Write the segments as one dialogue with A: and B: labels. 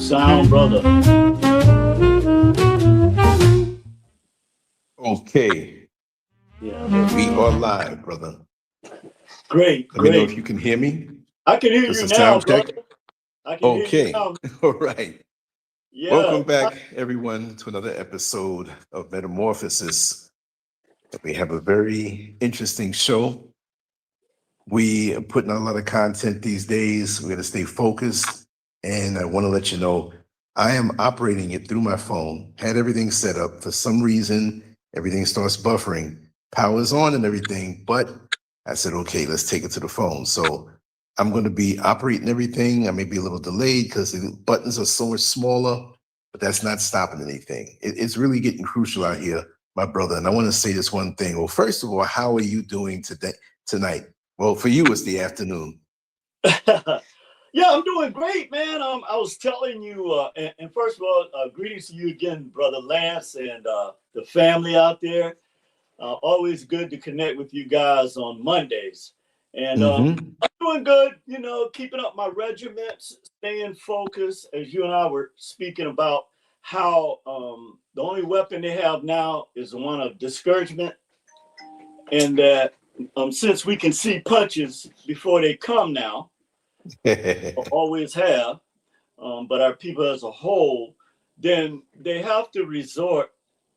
A: Sound, brother.
B: Okay,
A: Yeah.
B: we are live, brother.
A: Great,
B: Let me know if
A: great.
B: you can hear me.
A: I can hear
B: Just
A: you
B: a
A: now,
B: sound
A: brother.
B: check.
A: I can hear you
B: Okay,
A: now.
B: all right.
A: Yeah.
B: Welcome back, everyone, to another episode of Metamorphosis. We have a very interesting show. We are putting out a lot of content these days. We're going to stay focused. And I want to let you know, I am operating it through my phone, had everything set up. For some reason, everything starts buffering. Power's on and everything, but I said, okay, let's take it to the phone. So I'm going to be operating everything. I may be a little delayed because the buttons are so much smaller, but that's not stopping anything. It's really getting crucial out here, my brother. And I want to say this one thing. Well, first of all, how are you doing tonight? Well, for you, it's the afternoon.
A: Yeah, I'm doing great, man. I was telling you, and first of all, greetings to you again, brother Lance, and the family out there. Always good to connect with you guys on Mondays. And
B: Mm-hmm.
A: I'm doing good, keeping up my regiments, staying focused, as you and I were speaking about how the only weapon they have now is the one of discouragement, and that since we can see punches before they come now, always have, but our people as a whole, then they have to resort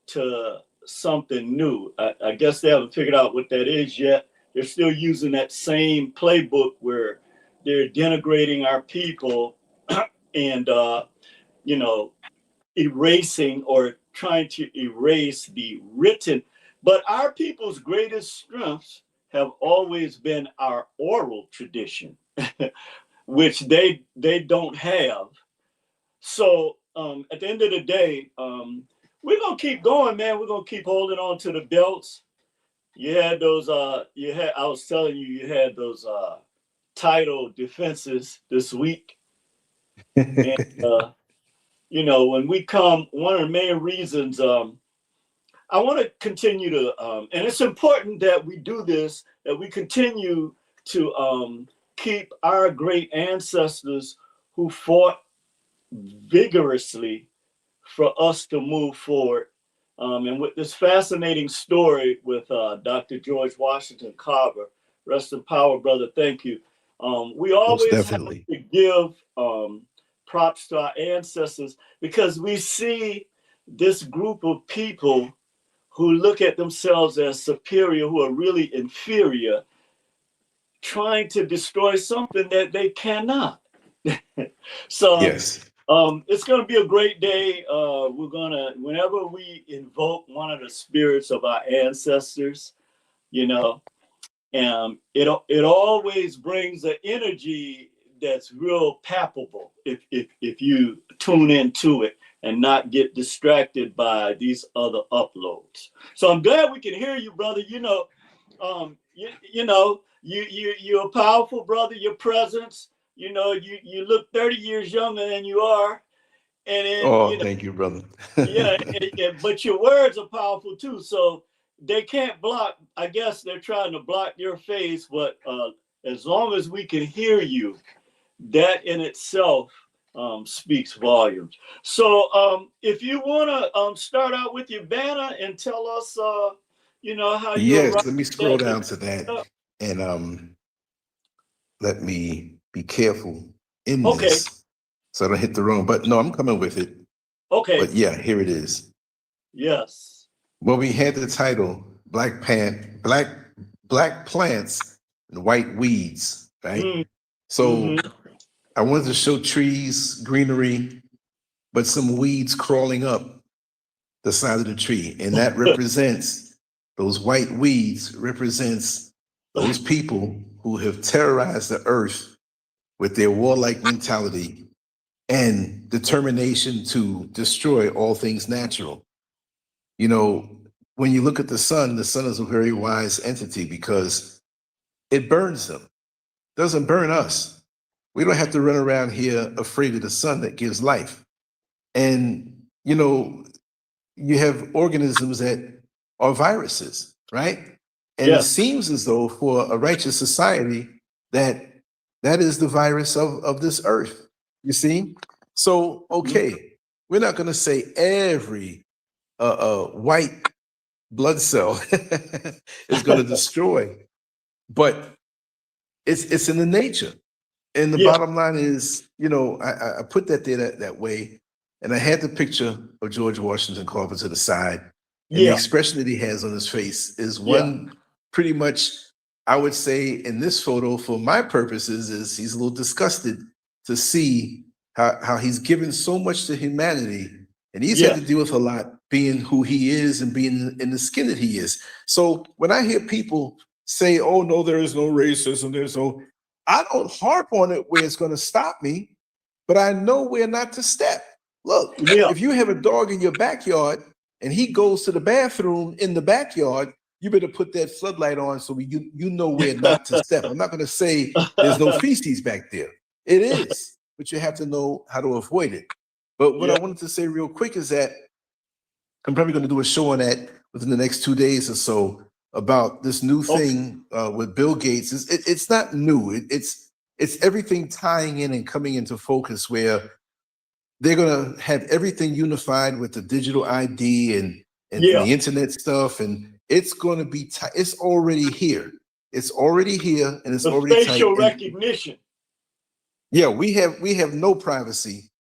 A: to something new. I guess they haven't figured out what that is yet. They're still using that same playbook where they're denigrating our people and, erasing or trying to erase the written. But our people's greatest strengths have always been our oral tradition, which they don't have. So at the end of the day, we're gonna keep going, man. We're gonna keep holding on to the belts. You had those. I was telling you, you had those title defenses this week, and when we come, one of the main reasons I want to continue to, and it's important that we do this, that we continue to keep our great ancestors who fought vigorously for us to move forward. And with this fascinating story with Dr. George Washington Carver, rest in power, brother. Thank you. We
B: Most
A: always have
B: definitely.
A: to give props to our ancestors because we see this group of people who look at themselves as superior, who are really inferior, trying to destroy something that they cannot. So
B: Yes.
A: it's going to be a great day. We're going to, whenever we invoke one of the spirits of our ancestors, you know, it always brings an energy that's real palpable if you tune into it and not get distracted by these other uploads. So I'm glad we can hear you, brother. You're a powerful brother. Your presence, you look 30 years younger than you are, and then
B: Oh, thank you, brother.
A: yeah, but your words are powerful too. So they can't block. I guess they're trying to block your face, but as long as we can hear you, that in itself speaks volumes. So if you want to start out with your banner and tell us, how you arrived
B: Yes, let me scroll
A: at
B: down to that
A: the.
B: and let me be careful in
A: Okay,
B: this so I don't hit the wrong button. No, I'm coming with it.
A: okay,
B: But yeah, here it is.
A: yes.
B: Well, we had the title Black Plants and White Weeds, right?
A: Mm,
B: So
A: mm-hmm.
B: I wanted to show trees, greenery, but some weeds crawling up the side of the tree. And that represents, those white weeds represents those people who have terrorized the earth with their warlike mentality and determination to destroy all things natural. You know, when you look at the sun is a very wise entity because it burns them, doesn't burn us. We don't have to run around here afraid of the sun that gives life. And, you have organisms that are viruses, right? And it
A: Yes.
B: seems as though for a righteous society that that is the virus of this earth, you see? So, okay, we're not going to say every white blood cell is going to destroy, but it's in the nature. And the
A: Yeah,
B: bottom line is, I put that there that way, and I had the picture of George Washington Carver to the side, and the
A: yeah,
B: expression that he has on his face is
A: yeah,
B: one pretty much, I would say, in this photo, for my purposes, is he's a little disgusted to see how he's given so much to humanity, and he's had
A: yeah,
B: to deal with a lot being who he is and being in the skin that he is. So when I hear people say, "Oh no, there is no racism," there's no, I don't harp on it where it's going to stop me, but I know where not to step. Look,
A: yeah.
B: if you have a dog in your backyard and he goes to the bathroom in the backyard, you better put that floodlight on so you know where not to step. I'm not going to say there's no feces back there. It is, but you have to know how to avoid it. But what
A: Yeah.
B: I wanted to say real quick is that I'm probably going to do a show on that within the next 2 days or so about this new
A: Okay.
B: thing with Bill Gates. It's not new. It's everything tying in and coming into focus where they're going to have everything unified with the digital ID and
A: Yeah.
B: the internet stuff, and it's going to be it's already here. It's already here, and it's
A: The
B: already tight.
A: facial
B: And
A: recognition.
B: yeah, we have no privacy,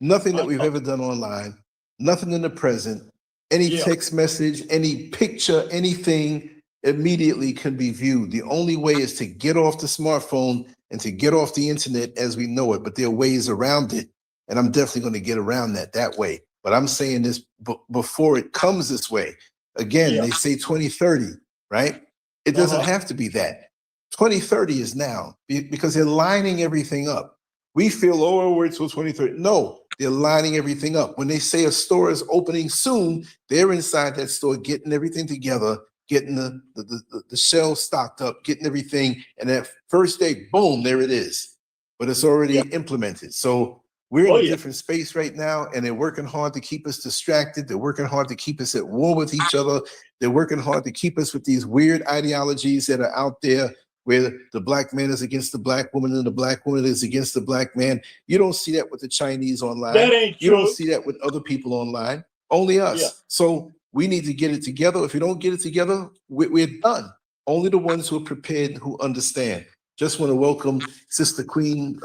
B: nothing that we've
A: Uh,
B: ever done online, nothing in the present, any
A: yeah.
B: text message, any picture, anything immediately can be viewed. The only way is to get off the smartphone and to get off the internet as we know it, but there are ways around it. And I'm definitely going to get around that way. But I'm saying this before it comes this way. Again,
A: Yeah.
B: they say 2030, right? It doesn't have to be that. 2030 is now because they're lining everything up. We feel, oh, we're till 2030. No, they're lining everything up. When they say a store is opening soon, they're inside that store getting everything together, getting the shelves stocked up, getting everything. And that first day, boom, there it is. But it's already
A: Yeah.
B: implemented. So we're in
A: Oh
B: a
A: yeah.
B: different space right now, and they're working hard to keep us distracted. They're working hard to keep us at war with each other. They're working hard to keep us with these weird ideologies that are out there where the black man is against the black woman and the black woman is against the black man. You don't see that with the Chinese online.
A: That ain't
B: You don't
A: true.
B: see that with other people online, only
A: Yeah.
B: us. So we need to get it together. If we don't get it together, we're done. Only the ones who are prepared, who understand. Just want to welcome Sister Queen.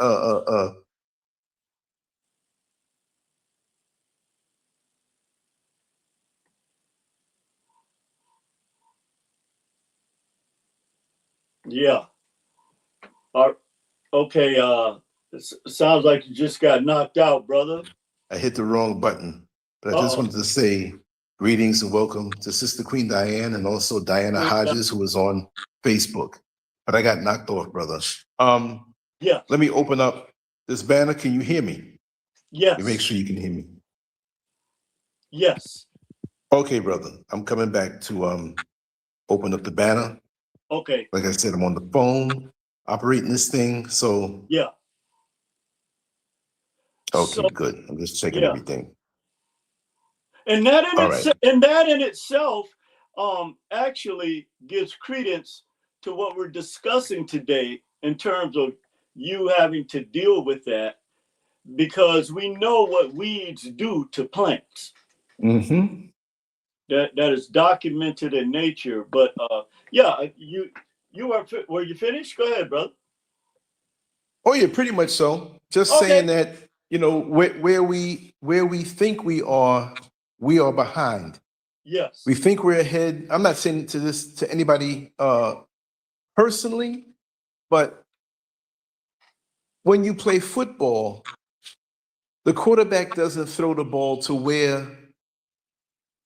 A: Yeah. Okay. Sounds like you just got knocked out, brother.
B: I hit the wrong button, but I just
A: Uh-oh.
B: wanted to say greetings and welcome to Sister Queen Diane and also Diana Hodges, who was on Facebook. But I got knocked off, brother.
A: Yeah.
B: Let me open up this banner. Can you hear me?
A: Yes.
B: You make sure you can hear me.
A: Yes.
B: Okay, brother. I'm coming back to open up the banner.
A: Okay.
B: Like I said, I'm on the phone operating this thing. So
A: Yeah.
B: okay,
A: So
B: good. I'm just checking
A: yeah.
B: everything.
A: And that in
B: All right.
A: itself actually gives credence to what we're discussing today in terms of you having to deal with that, because we know what weeds do to plants.
B: Mm-hmm.
A: That is documented in nature. But yeah, were you finished? Go ahead, brother.
B: Oh yeah, pretty much so. Just
A: Okay.
B: saying that, where we think we are behind.
A: Yes.
B: We think we're ahead. I'm not saying to anybody personally, but when you play football, the quarterback doesn't throw the ball to where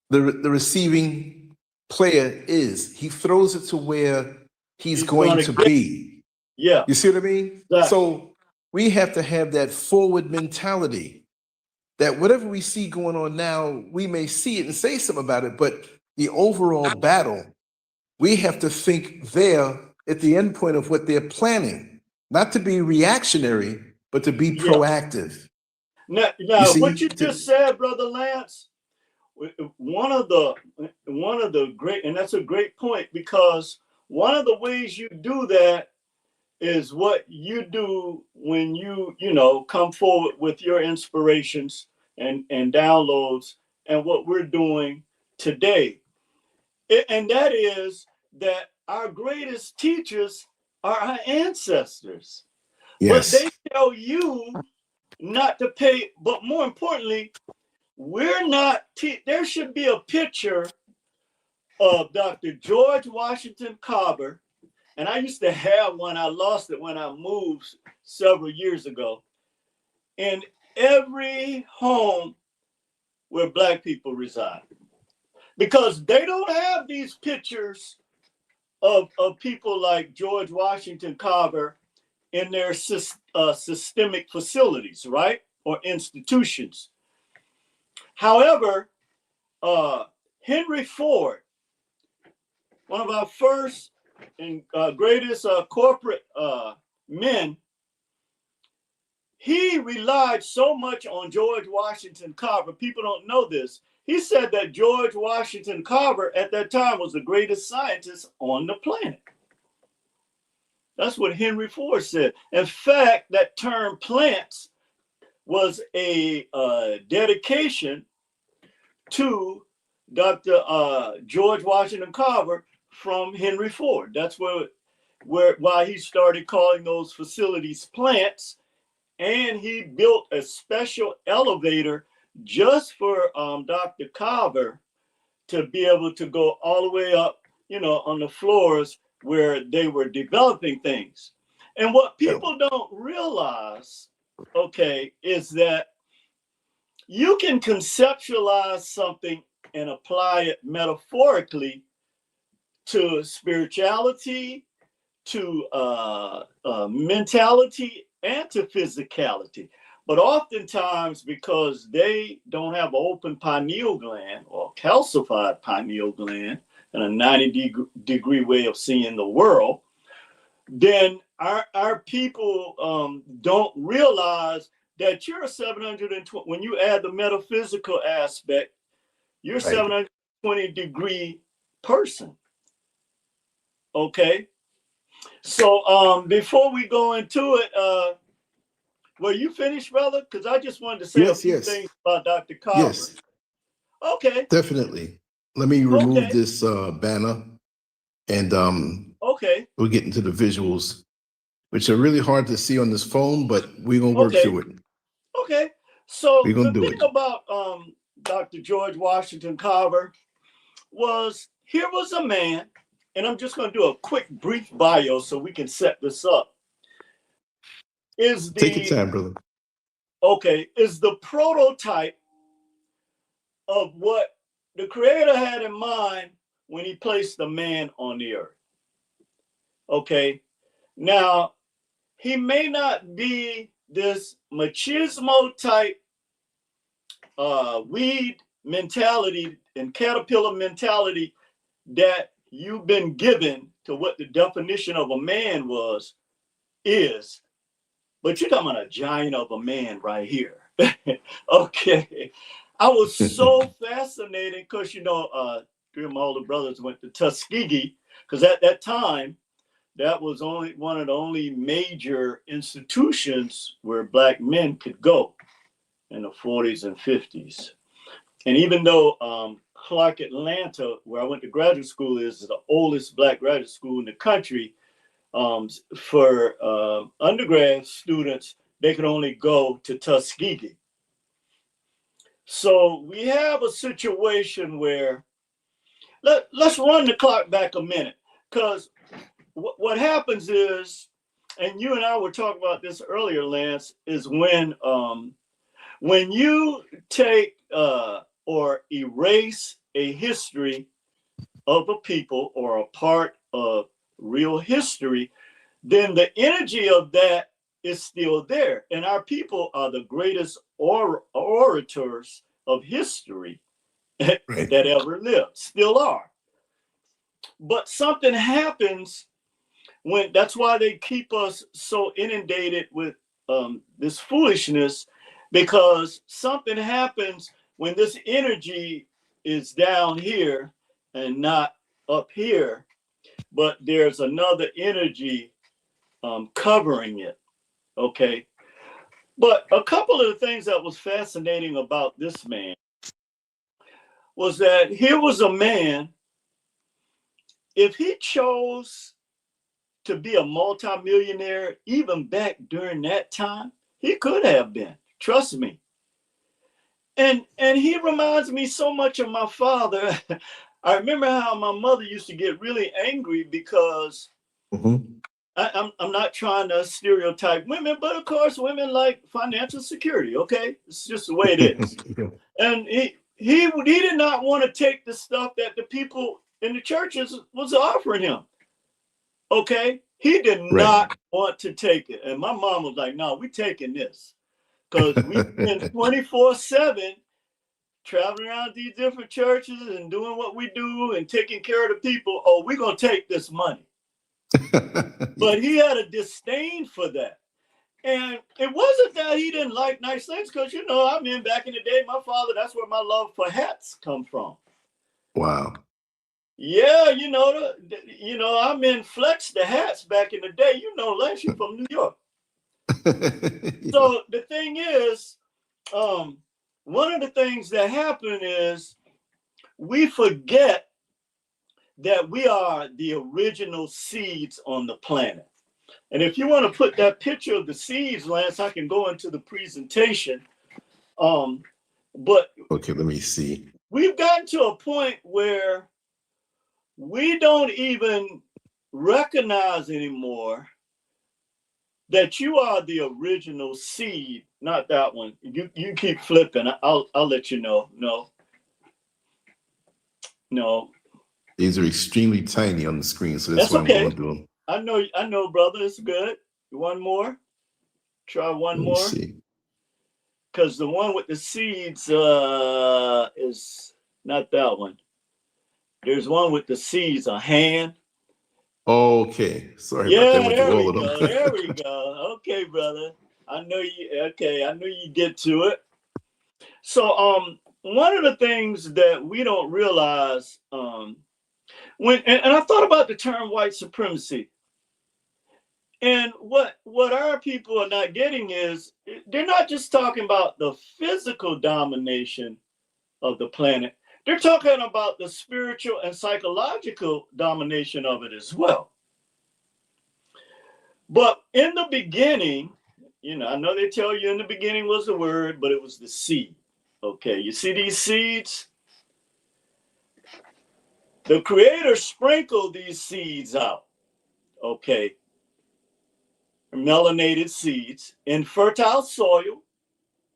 B: the receiving player is. He throws it to where he's going to be.
A: Yeah.
B: You see what I mean?
A: Exactly.
B: So we have to have that forward mentality that whatever we see going on now, we may see it and say something about it, but the overall battle, we have to think there at the end point of what they're planning, not to be reactionary, but to be proactive.
A: Now what you just said, Brother Lance, one of the great, and that's a great point, because one of the ways you do that is what you do when you come forward with your inspirations and downloads, and what we're doing today. And that is that our greatest teachers are our ancestors. But
B: Yes.
A: they tell you not to pay, but more importantly, we're not, there should be a picture of Dr. George Washington Carver. And I used to have one, I lost it when I moved several years ago. In every home where Black people reside. Because they don't have these pictures of people like George Washington Carver in their systemic facilities, right? Or institutions. However, Henry Ford, one of our first and greatest corporate men, he relied so much on George Washington Carver. People don't know this. He said that George Washington Carver at that time was the greatest scientist on the planet. That's what Henry Ford said. In fact, that term plants was a dedication to Dr. George Washington Carver from Henry Ford. That's why he started calling those facilities plants. And he built a special elevator just for Dr. Carver to be able to go all the way up, on the floors where they were developing things. And what people don't realize, okay, is that you can conceptualize something and apply it metaphorically to spirituality, to mentality, and to physicality. But oftentimes, because they don't have an open pineal gland or calcified pineal gland and a 90-degree way of seeing the world, then our people don't realize that you're a 720, when you add the metaphysical aspect, you're a 720-degree person. Okay? So before we go into it, were you finished, brother? Because I just wanted to say a few things about Dr. Carver.
B: Yes.
A: Okay.
B: Definitely. Let me remove this banner, and
A: okay.
B: we'll get into the visuals, which are really hard to see on this phone, but we're gonna work through it.
A: Okay. So
B: we're gonna
A: the
B: do
A: thing
B: it.
A: about Dr. George Washington Carver was, here was a man, and I'm just going to do a quick brief bio so we can set this up.
B: Take your time, brother.
A: Okay, is the prototype of what the Creator had in mind when he placed the man on the earth. Okay, now he may not be this machismo type weed mentality and caterpillar mentality that you've been given to what the definition of a man is, but you're talking about a giant of a man right here. Okay. I was so fascinated because, three of my older brothers went to Tuskegee, because at that time, that was only one of the only major institutions where Black men could go in the 40s and 50s. And even though Clark Atlanta, where I went to graduate school, is the oldest Black graduate school in the country, for undergrad students, they could only go to Tuskegee. So we have a situation where, let's run the clock back a minute, because what happens is, and you and I were talking about this earlier, Lance, is when you take or erase a history of a people or a part of real history, then the energy of that is still there. And our people are the greatest orators of history that ever lived, still are. But something happens that's why they keep us so inundated with this foolishness, because something happens when this energy is down here and not up here, but there's another energy covering it. Okay. But a couple of the things that was fascinating about this man was that here was a man, if he chose to be a multimillionaire, even back during that time, he could have been. Trust me. And he reminds me so much of my father. I remember how my mother used to get really angry because I'm not trying to stereotype women, but of course women like financial security. Okay, it's just the way it is. And he did not want to take the stuff that the people in the churches was offering him. Okay, he did not want to take it, and my mom was like, "No, we taking this because we spend 24/7 traveling around these different churches and doing what we do and taking care of the people. Oh, we're gonna take this money." But he had a disdain for that. And it wasn't that he didn't like nice things, because, you know, I mean, back in the day, my father, that's where my love for hats come from.
B: Wow.
A: Yeah, I mean, flex the hats back in the day, Lance, you from New York. So the thing is, one of the things that happen is we forget that we are the original seeds on the planet. And if you want to put that picture of the seeds, Lance, I can go into the presentation. But
B: okay, let me see.
A: We've gotten to a point where we don't even recognize anymore that you are the original seed, not that one. You keep flipping. I'll let you know. No.
B: These are extremely tiny on the screen, so that's why
A: okay.
B: I'm going through them.
A: I know, brother. It's good. One more. Try one more.
B: See.
A: Because the one with the seeds is not that one. There's one with the seeds, a hand.
B: Okay. Sorry about that. I went through all of them.
A: There we go. Okay, brother. I know you get to it. So one of the things that we don't realize and I thought about the term white supremacy. And what our people are not getting is they're not just talking about the physical domination of the planet. They're talking about the spiritual and psychological domination of it as well. But in the beginning, I know they tell you in the beginning was the word, but it was the seed. Okay, you see these seeds? The Creator sprinkled these seeds out. Okay. Melanated seeds in fertile soil.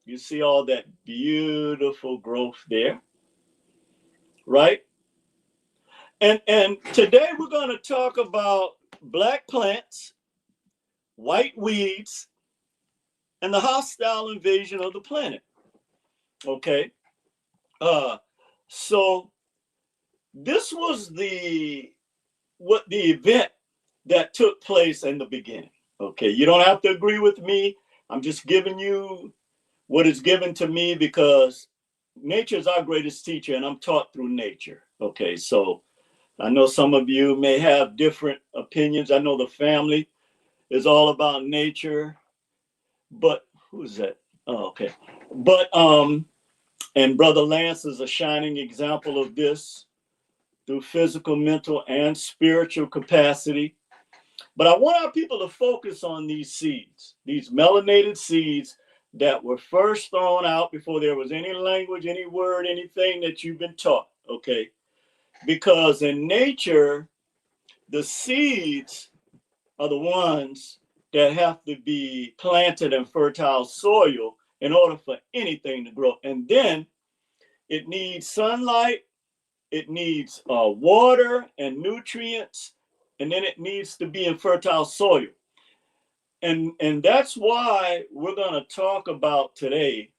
A: You see all that beautiful growth there, right? And today we're going to talk about black plants, white weeds, and the hostile invasion of the planet. Okay. So this was the event that took place in the beginning. Okay, you don't have to agree with me. I'm just giving you what is given to me because nature is our greatest teacher and I'm taught through nature. Okay, so I know some of you may have different opinions. I know the family is all about nature, but who's that? Oh, okay. But and Brother Lance is a shining example of this through physical, mental, and spiritual capacity. But I want our people to focus on these seeds, these melanated seeds that were first thrown out before there was any language, any word, anything that you've been taught, okay? Because in nature, the seeds are the ones that have to be planted in fertile soil in order for anything to grow. And then it needs sunlight, it needs water and nutrients, and then it needs to be in fertile soil. And that's why we're going to talk about today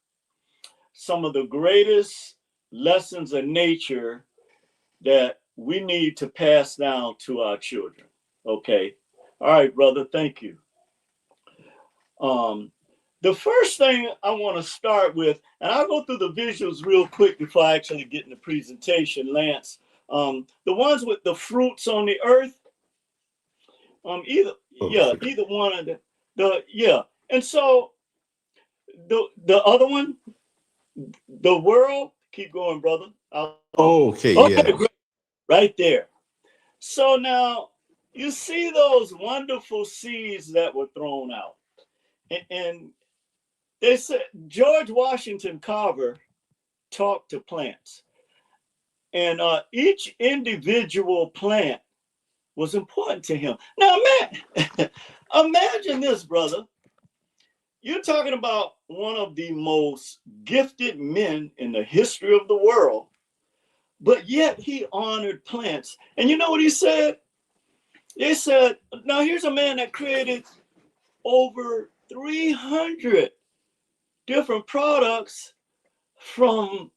A: some of the greatest lessons in nature that we need to pass down to our children. Okay. All right, brother. Thank you. The first thing I want to start with, and I'll go through the visuals real quick before I actually get in the presentation, Lance. The ones with the fruits on the earth, Either,
B: Oh,
A: yeah, either one of the yeah. And so the other one, the world, keep going, brother.
B: okay,
A: Okay,
B: yeah.
A: great. Right there. So now you see those wonderful seeds that were thrown out. And they said George Washington Carver talked to plants. And each individual plant was important to him. Now, man, imagine this, brother. You're talking about one of the most gifted men in the history of the world, but yet he honored plants. And you know what he said? They said, now here's a man that created over 300 different products from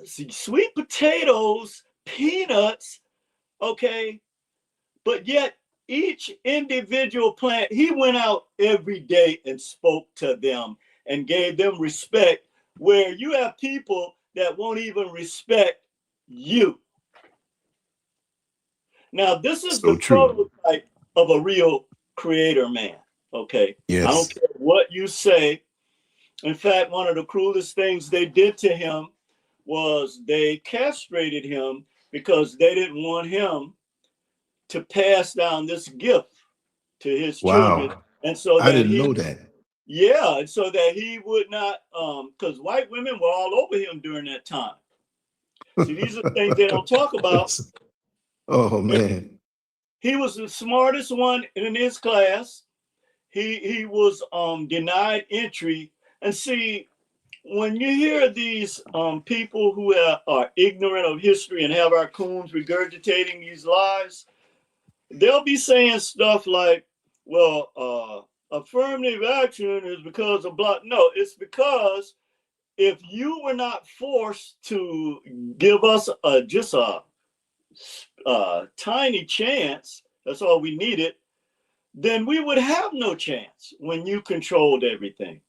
A: sweet potatoes, peanuts, okay? But yet each individual plant, he went out every day and spoke to them and gave them respect, where you have people that won't even respect you. Now, this is
B: So
A: the
B: true.
A: prototype of a real creator man, okay? I don't
B: Yes.
A: care what you say. In fact, one of the cruelest things they did to him was they castrated him because they didn't want him to pass down this gift to his children.
B: Wow.
A: And so
B: I
A: that
B: didn't
A: he,
B: know that.
A: yeah, and so that he would not, because white women were all over him during that time. See, these are things they don't talk about.
B: Oh man.
A: He was the smartest one in his class. He was denied entry. And see, when you hear these people who are ignorant of history and have our coons regurgitating these lies, they'll be saying stuff like, well, affirmative action is because of blah. No, it's because if you were not forced to give us just a tiny chance, that's all we needed, then we would have no chance when you controlled everything.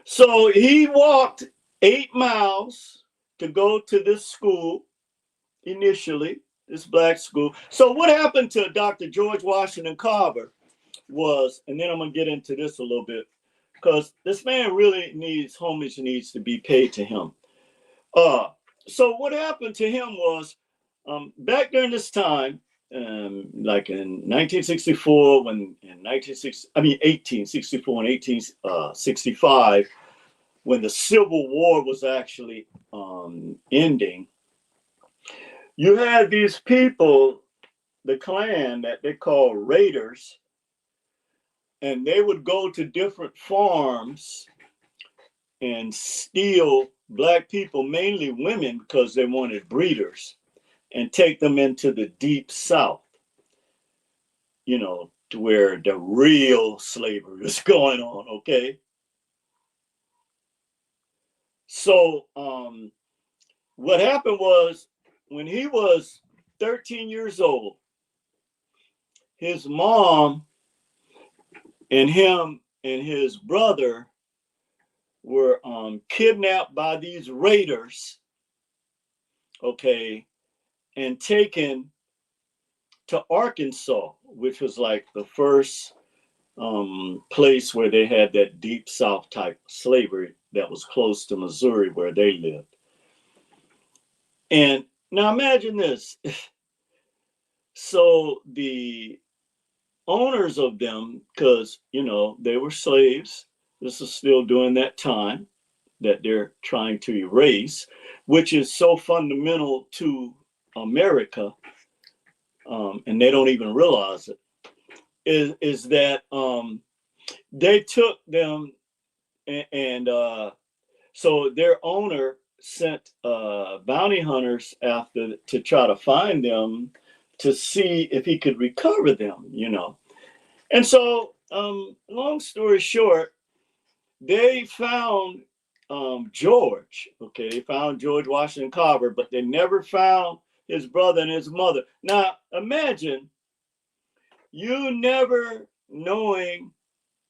A: So he walked 8 miles to go to this school initially, this black school. So what happened to Dr. George Washington Carver was, and then I'm gonna get into this a little bit, because this man really needs, homage needs to be paid to him. So what happened to him was, back during this time, like in 1964, when in 1864 and 1865, when the Civil War was actually ending, you had these people, the Klan that they call raiders, and they would go to different farms and steal black people, mainly women, because they wanted breeders, and take them into the deep South, you know, to where the real slavery is going on, okay? So what happened was, when he was 13 years old, his mom and him and his brother were kidnapped by these raiders, okay, and taken to Arkansas, which was like the first place where they had that deep South type slavery that was close to Missouri where they lived. And now imagine this. So the owners of them, because, you know, they were slaves, this is still during that time that they're trying to erase, which is so fundamental to America, and they don't even realize it, is that they took them and so their owner sent bounty hunters after to try to find them to see if he could recover them, you know. And so, long story short, they found George. Okay, they found George Washington Carver, but they never found his brother and his mother. Now, imagine you never knowing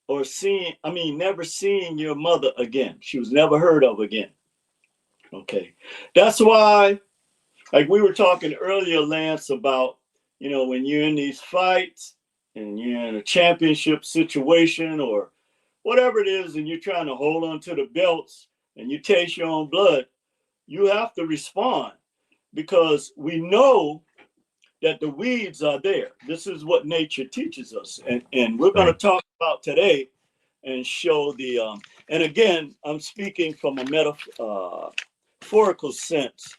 A: or seeing, I mean, never seeing your mother again. She was never heard of again. Okay, that's why, like we were talking earlier, Lance, about You know, when you're in these fights and you're in a championship situation or whatever it is, and you're trying to hold on to the belts and you taste your own blood, you have to respond because we know that the weeds are there. This is what nature teaches us. And we're going to
B: Right.
A: talk about today and show the, and again, I'm speaking from a metaphorical sense,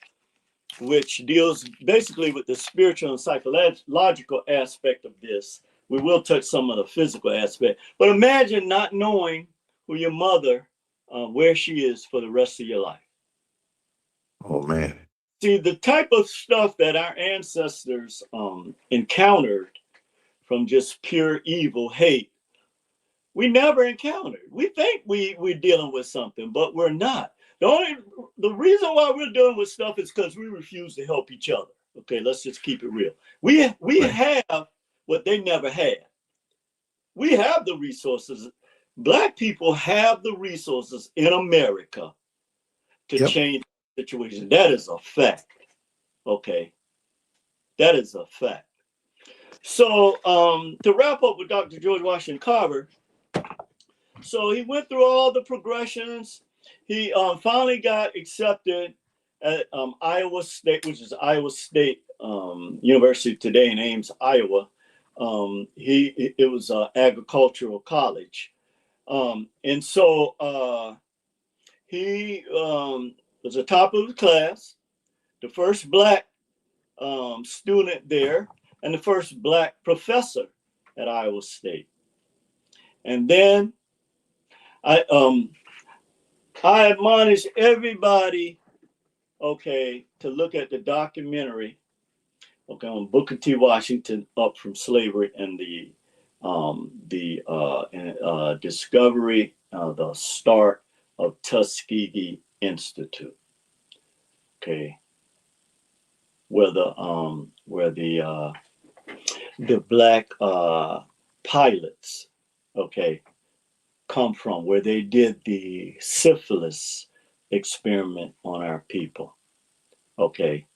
A: which deals basically with the spiritual and psychological aspect of this. We will touch some of the physical aspect, but imagine not knowing who your mother, where she is for the rest of your life.
B: Oh man.
A: See, the type of stuff that our ancestors encountered from just pure evil, hate, we never encountered. We think we're dealing with something, but we're not. The reason why we're dealing with stuff is because we refuse to help each other. Okay, let's just keep it real. We
B: Right.
A: have what they never had. We have the resources. Black people have the resources in America to
B: Yep.
A: change the situation. That is a fact. Okay, that is a fact. So to wrap up with Dr. George Washington Carver, so he went through all the progressions. He finally got accepted at Iowa State, which is Iowa State University today in Ames, Iowa. It was an agricultural college, and so he was the top of the class, the first black student there, and the first black professor at Iowa State. And then I admonish everybody, okay, to look at the documentary, okay, on Booker T. Washington, Up from Slavery, and the discovery, the start of Tuskegee Institute, okay, where the black pilots, okay, come from, where they did the syphilis experiment on our people. Okay.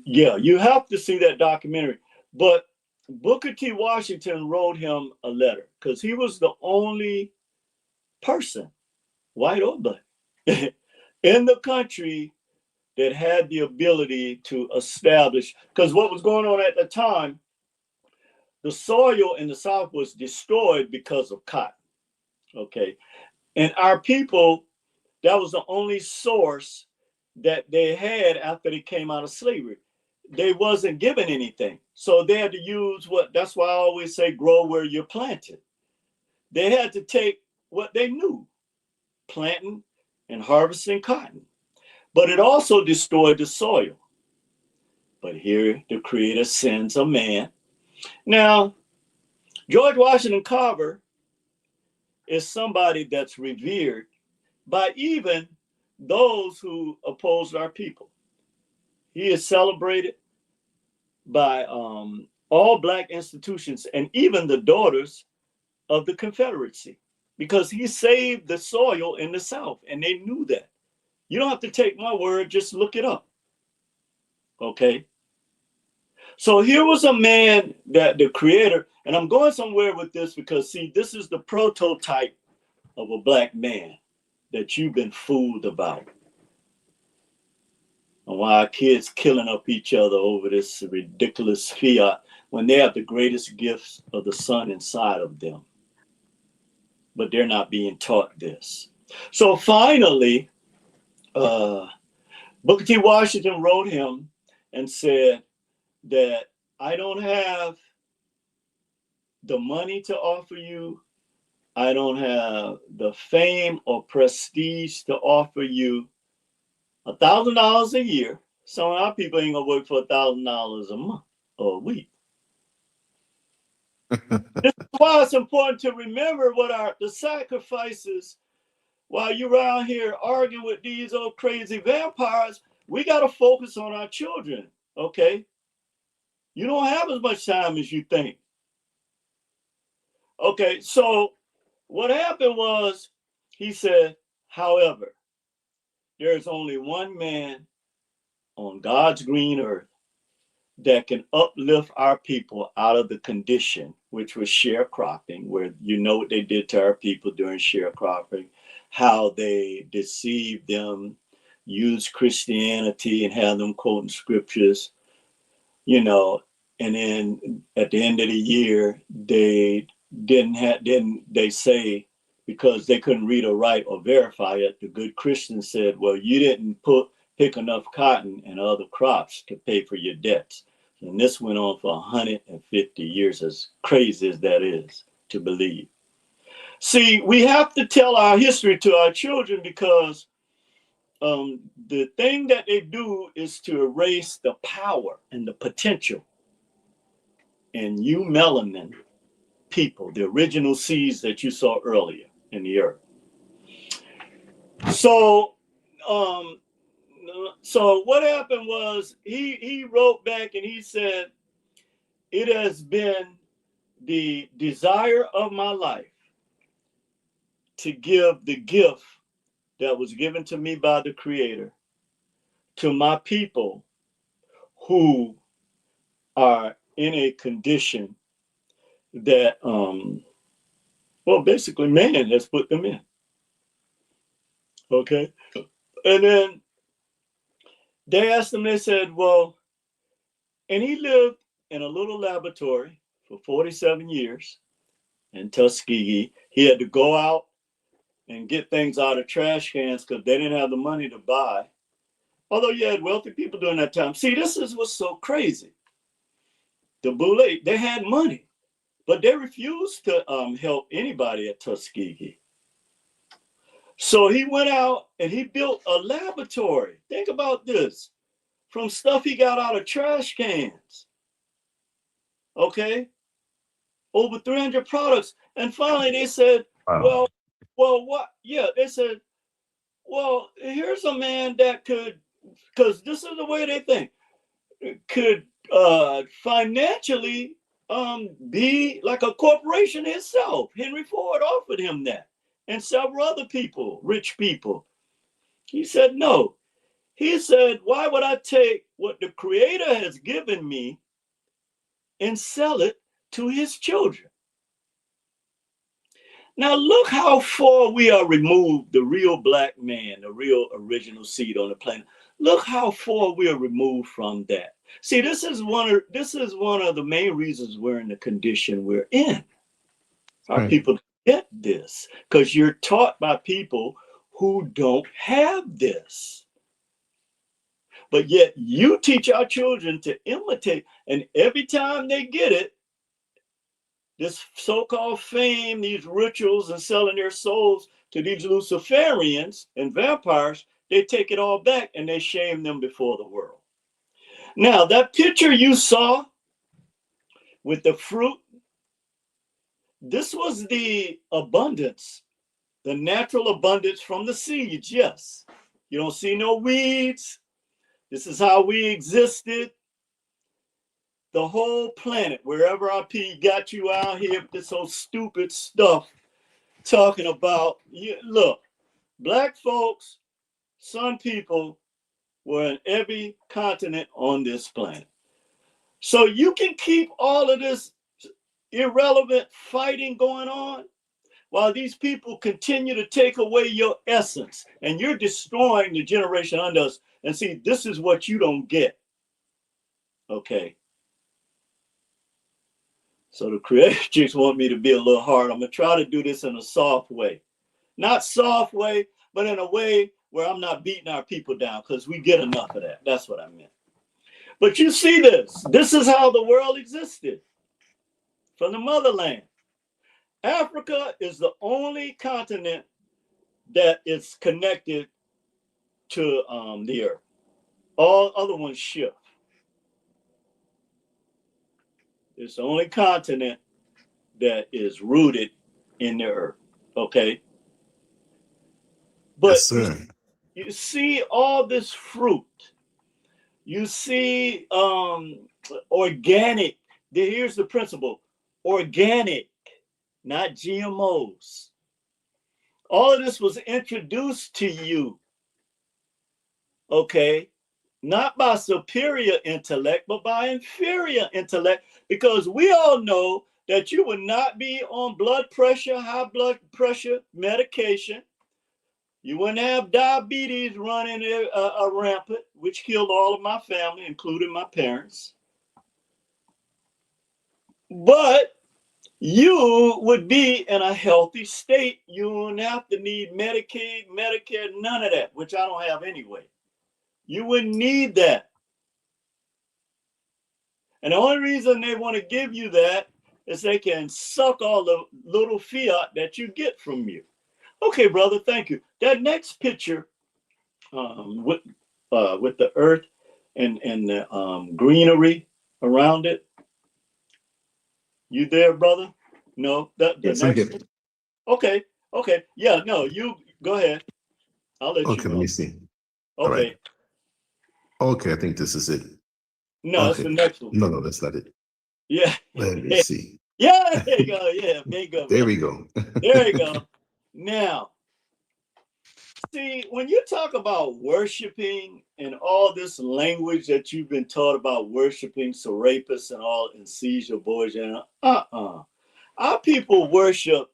A: Yeah, you have to see that documentary. But Booker T. Washington wrote him a letter because he was the only person, white or black, in the country that had the ability to establish, because what was going on at the time, the soil in the South was destroyed because of cotton. Okay. And our people, that was the only source that they had after they came out of slavery. They wasn't given anything. So they had to use that's why I always say grow where you're planted. They had to take what they knew, planting and harvesting cotton. But it also destroyed the soil. But here the Creator sends a man. Now, George Washington Carver is somebody that's revered by even those who opposed our people. He is celebrated by all black institutions and even the daughters of the Confederacy because he saved the soil in the South and they knew that. You don't have to take my word, just look it up. Okay. So here was a man that the Creator, and I'm going somewhere with this because, see, this is the prototype of a black man that you've been fooled about. And why our kids killing up each other over this ridiculous fiat when they have the greatest gifts of the sun inside of them. But they're not being taught this. So finally, Booker T. Washington wrote him and said that I don't have the money to offer you. I don't have the fame or prestige to offer you $1,000 a year. Some of our people ain't gonna work for $1,000 a month or a week. This is why it's important to remember what the sacrifices while you're around here arguing with these old crazy vampires. We got to focus on our children. Okay. You don't have as much time as you think. Okay. So what happened was he said, however, there's only one man on God's green earth that can uplift our people out of the condition, which was sharecropping, where you know what they did to our people during sharecropping, how they deceived them, used Christianity and had them quoting scriptures, you know, and then at the end of the year, they didn't they say, because they couldn't read or write or verify it, the good Christians said, well, you didn't pick enough cotton and other crops to pay for your debts. And this went on for 150 years, as crazy as that is to believe. See, we have to tell our history to our children, because the thing that they do is to erase the power and the potential in you melanin people, the original seeds that you saw earlier in the earth. So what happened was he wrote back and he said, it has been the desire of my life to give the gift that was given to me by the Creator to my people who are in a condition that, well, basically man has put them in. Okay. And then they asked him, they said, well, and he lived in a little laboratory for 47 years in Tuskegee. He had to go out and get things out of trash cans because they didn't have the money to buy. Although you had wealthy people during that time. See, this is what's so crazy. The Boule, they had money, but they refused to help anybody at Tuskegee. So he went out and he built a laboratory. Think about this. From stuff he got out of trash cans. Okay? Over 300 products. And finally they said,
B: Wow.
A: well, what? Yeah, they said, well, here's a man that could, because this is the way they think, could financially be like a corporation itself. Henry Ford offered him that, and several other people, rich people. He said, no. He said, why would I take what the Creator has given me and sell it to his children? Now, look how far we are removed, the real black man, the real original seed on the planet. Look how far we are removed from that. See, this is one of the main reasons we're in the condition we're in. Our
B: Right.
A: people get this because you're taught by people who don't have this. But yet you teach our children to imitate, and every time they get it, this so-called fame, these rituals and selling their souls to these Luciferians and vampires, they take it all back and they shame them before the world. Now, that picture you saw with the fruit, this was the abundance, the natural abundance from the seeds, yes. You don't see no weeds. This is how we existed. The whole planet, wherever IP got you out here with this whole stupid stuff, talking about, look, black folks, some people were in every continent on this planet. So you can keep all of this irrelevant fighting going on while these people continue to take away your essence, and you're destroying the generation under us. And see, this is what you don't get. Okay. So the creators want me to be a little hard. I'm going to try to do this in a soft way. Not soft way, but in a way where I'm not beating our people down, because we get enough of that. That's what I meant. But you see this. This is how the world existed from the motherland. Africa is the only continent that is connected to the earth. All other ones shift. It's the only continent that is rooted in the earth. Okay? But
B: Yes, sir.
A: you see all this fruit. You see organic. Here's the principle. Organic, not GMOs. All of this was introduced to you, okay, not by superior intellect, but by inferior intellect, because we all know that you would not be on blood pressure, high blood pressure medication. You wouldn't have diabetes running rampant, which killed all of my family, including my parents. But you would be in a healthy state. You wouldn't have to need Medicaid, Medicare, none of that, which I don't have anyway. You wouldn't need that. And the only reason they want to give you that is they can suck all the little fiat that you get from you. Okay, brother, thank you. That next picture with the earth and the greenery around it. You there, brother? No, the
B: Yes, I'm
A: next.
B: here.
A: Okay, okay, yeah, no, you go ahead. I'll let you
B: Okay, let
A: know.
B: me see. All
A: Okay,
B: right. Okay, I think this is it.
A: no, it's
B: Okay.
A: the next one.
B: No, that's not it.
A: Yeah,
B: Let me see.
A: yeah, there you go. Yeah, bingo,
B: There
A: man.
B: we go.
A: There you go. Now, see, when you talk about worshiping and all this language that you've been taught about worshiping, Serapis and all, and Caesar Borgia, our people worship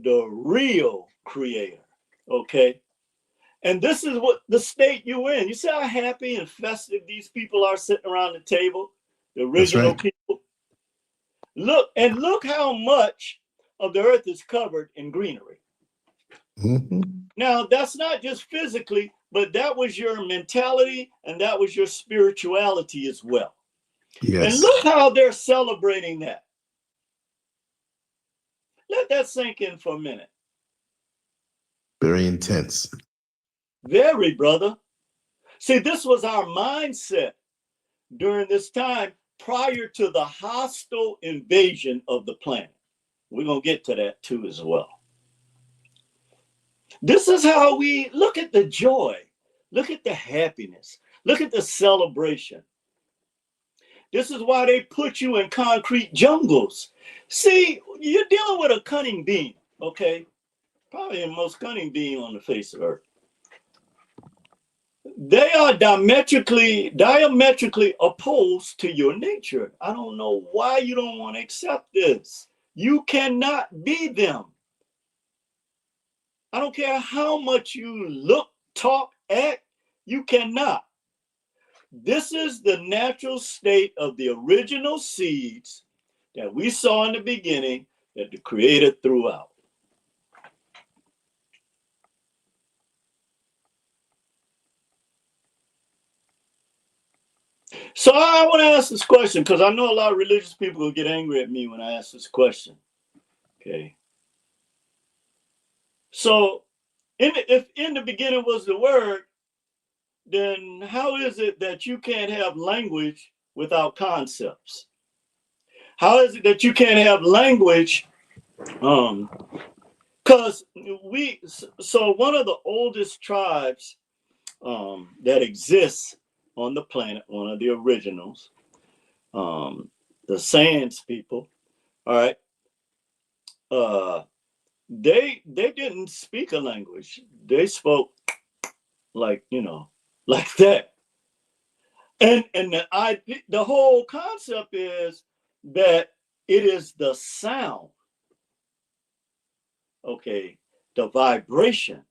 A: the real creator, okay? And this is what the state you're in. You see how happy and festive these people are sitting around the table, the
B: That's
A: original
B: right.
A: people. Look how much of the earth is covered in greenery.
B: Mm-hmm.
A: Now, that's not just physically, but that was your mentality and that was your spirituality as well. And
B: Yes.
A: look how they're celebrating that. Let that sink in for a minute.
B: Very intense.
A: Very, brother. See, this was our mindset during this time prior to the hostile invasion of the planet. We're going to get to that too as well. This is how we look at the joy, look at the happiness, look at the celebration. This is why they put you in concrete jungles. See, you're dealing with a cunning being, okay? Probably the most cunning being on the face of earth. They are diametrically opposed to your nature. I don't know why you don't want to accept this. You cannot be them. I don't care how much you look, talk, act, you cannot. This is the natural state of the original seeds that we saw in the beginning that the Creator threw out. So I want to ask this question because I know a lot of religious people will get angry at me when I ask this question. Okay. So if in the beginning was the word, then how is it that you can't have language without concepts? How is it that you can't have language? Because so one of the oldest tribes that exists on the planet, one of the originals, the Sands people, all right, they didn't speak a language. They spoke like, like that. And the whole concept is that it is the sound, okay, the vibration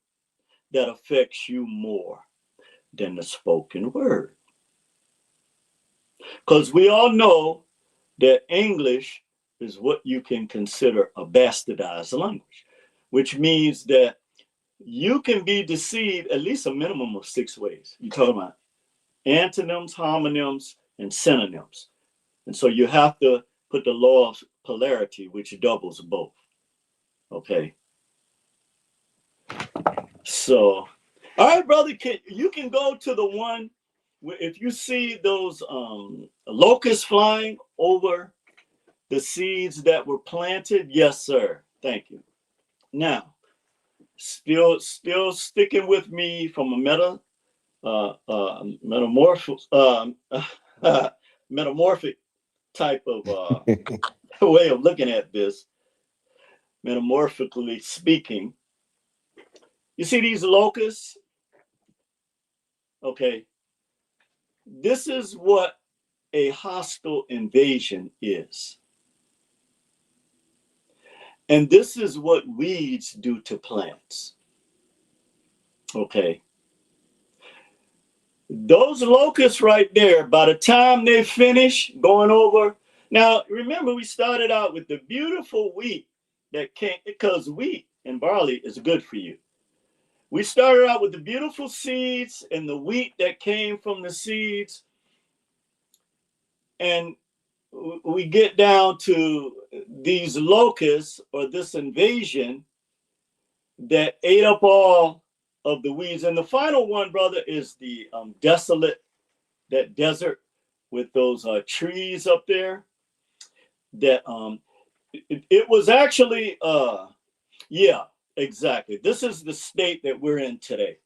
A: that affects you more than the spoken word. Because we all know that English is what you can consider a bastardized language, which means that you can be deceived at least a minimum of 6 ways. You're talking about antonyms, homonyms, and synonyms. And so you have to put the law of polarity, which doubles both. Okay. So, all right, brother, you can go to the one where if you see those locusts flying over the seeds that were planted. Yes, sir. Thank you. Now, still sticking with me from a metamorphic type of way of looking at this, metamorphically speaking. You see these locusts? Okay. this is what a hostile invasion is. And this is what weeds do to plants. Okay. Those locusts right there, by the time they finish going over, now remember we started out with the beautiful wheat that came, because wheat and barley is good for you. We started out with the beautiful seeds and the wheat that came from the seeds. And we get down to these locusts or this invasion that ate up all of the weeds. And the final one, brother, is the desolate, that desert with those trees up there. That it was actually, yeah, exactly. This is the state that we're in today.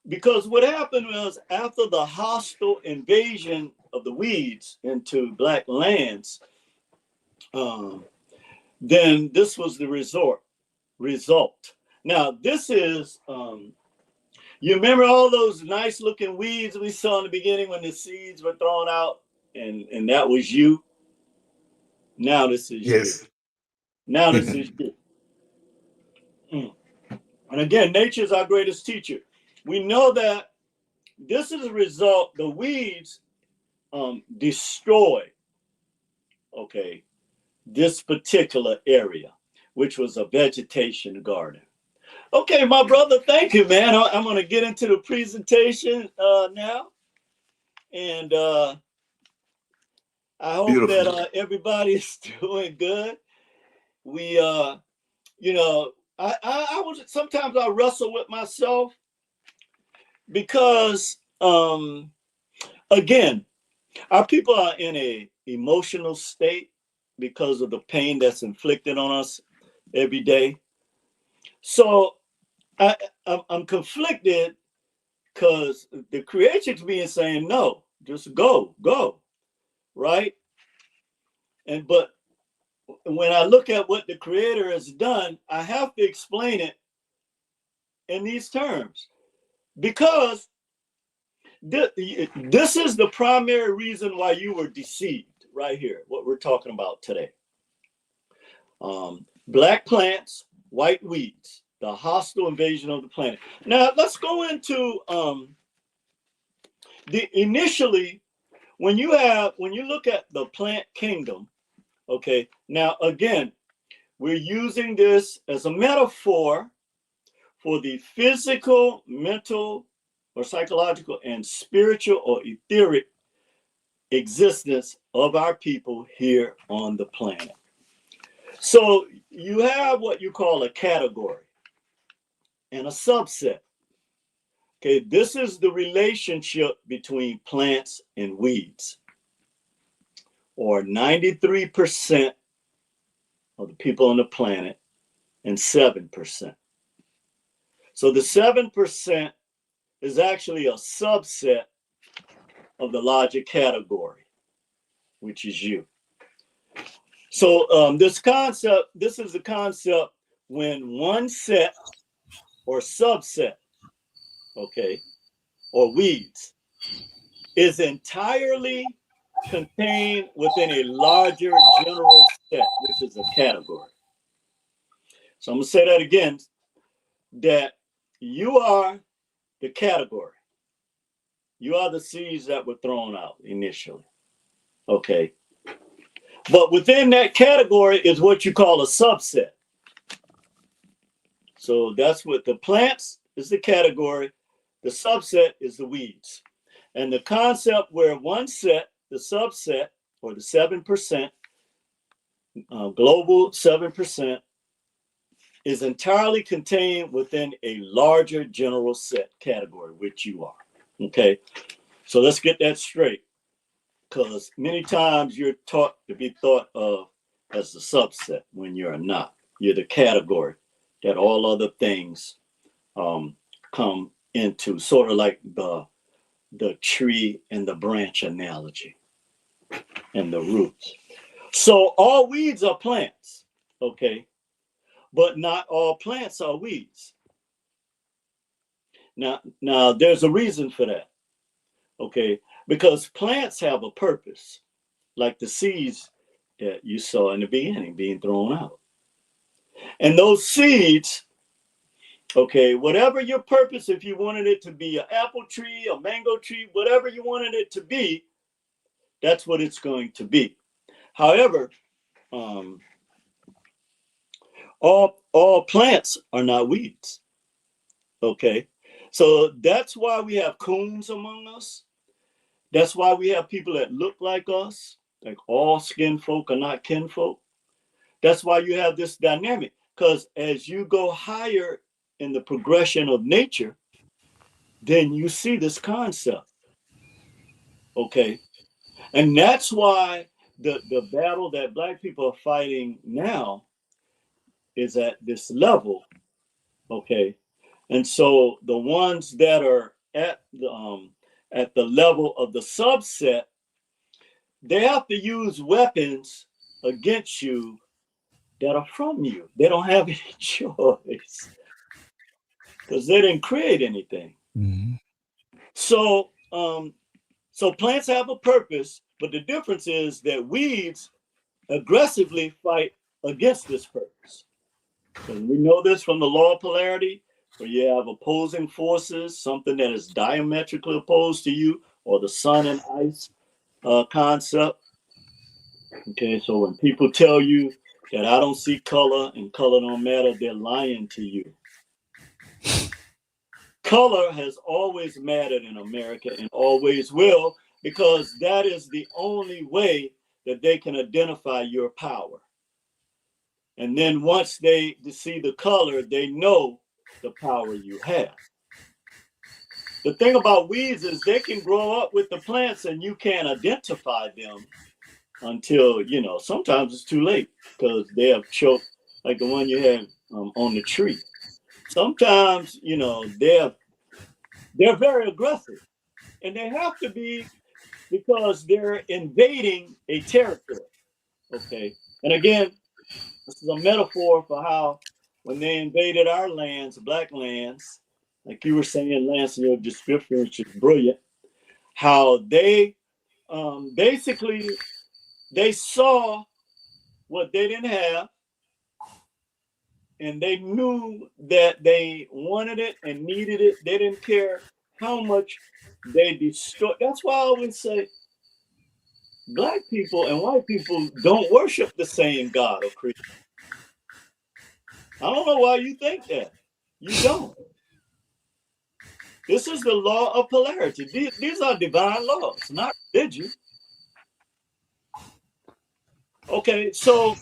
A: Because what happened was, after the hostile invasion of the weeds into black lands, then this was the result. Now, this is, you remember all those nice looking weeds we saw in the beginning when the seeds were thrown out, and that was you? Now this is you.
B: Yes.
A: Now this is you. And again, nature is our greatest teacher. We know that this is a result, the weeds destroy, okay, this particular area, which was a vegetation garden. Okay, my brother, thank you, man. I'm going to get into the presentation now. And I hope
B: Beautiful.
A: that everybody's doing good. We, you know, I was, sometimes I wrestle with myself because, again, our people are in a emotional state because of the pain that's inflicted on us every day. So I'm conflicted because the creation's being saying, no, just go, right? And but when I look at what the creator has done, I have to explain it in these terms, because this is the primary reason why you were deceived right here, what we're talking about today. Black plants, white weeds, the hostile invasion of the planet. Now let's go into initially, when you look at the plant kingdom, okay, now again, we're using this as a metaphor for the physical, mental, or psychological and spiritual or etheric existence of our people here on the planet. So you have what you call a category and a subset. Okay, this is the relationship between plants and weeds, or 93% of the people on the planet and 7%. So the 7% is actually a subset of the larger category, which is you. So this is the concept when one set or subset, okay, or weeds, is entirely contained within a larger general set, which is a category. So I'm going to say that again, that you are the category. You are the seeds that were thrown out initially. Okay. But within that category is what you call a subset. So that's what the plants is, the category. The subset is the weeds. And the concept where one set, the subset, or the 7%, global 7%, is entirely contained within a larger general set category, which you are. Okay, so let's get that straight, because many times you're taught to be thought of as the subset when you're not. You're the category that all other things come into, sort of like the tree and the branch analogy and the roots. So all weeds are plants, okay, but not all plants are weeds. Now there's a reason for that. Okay, because plants have a purpose, like the seeds that you saw in the beginning being thrown out. And those seeds, okay, whatever your purpose, if you wanted it to be an apple tree, a mango tree, whatever you wanted it to be, that's what it's going to be. However, all plants are not weeds. Okay, so that's why we have coons among us. That's why we have people that look like us, like all skin folk are not kinfolk. That's why you have this dynamic, because as you go higher in the progression of nature, then you see this concept. Okay, and that's why the battle that Black people are fighting now is at this level. Okay, and so the ones that are at the level of the subset, they have to use weapons against you that are from you. They don't have any choice because they didn't create anything. Mm-hmm. So plants have a purpose, but the difference is that weeds aggressively fight against this purpose. And we know this from the law of polarity, where you have opposing forces, something that is diametrically opposed to you, or the sun and ice concept. Okay, so when people tell you that I don't see color and color don't matter, they're lying to you. Color has always mattered in America and always will, because that is the only way that they can identify your power. And then once they see the color, they know the power you have. The thing about weeds is they can grow up with the plants and you can't identify them until, sometimes it's too late because they have choked, like the one you had on the tree. Sometimes, they're very aggressive, and they have to be, because they're invading a territory. Okay. And again, this is a metaphor for how when they invaded our lands, Black lands, like you were saying, Lance, in your description, which is brilliant, how they basically, they saw what they didn't have, and they knew that they wanted it and needed it. They didn't care how much they destroyed. That's why I always say Black people and white people don't worship the same God or creator. I don't know why you think that. You don't. This is the law of polarity. These are divine laws, not religion. Okay, so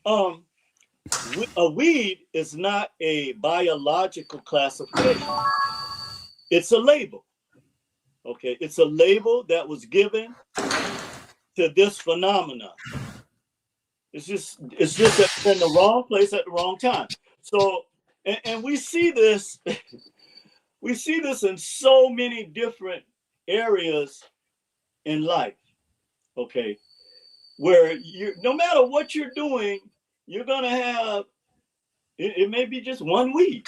A: a weed is not a biological classification. It's a label. Okay, it's a label that was given to this phenomenon. It's just in the wrong place at the wrong time. So, and we see this, we see this in so many different areas in life. Okay, where no matter what you're doing, you're gonna have it may be just one weed.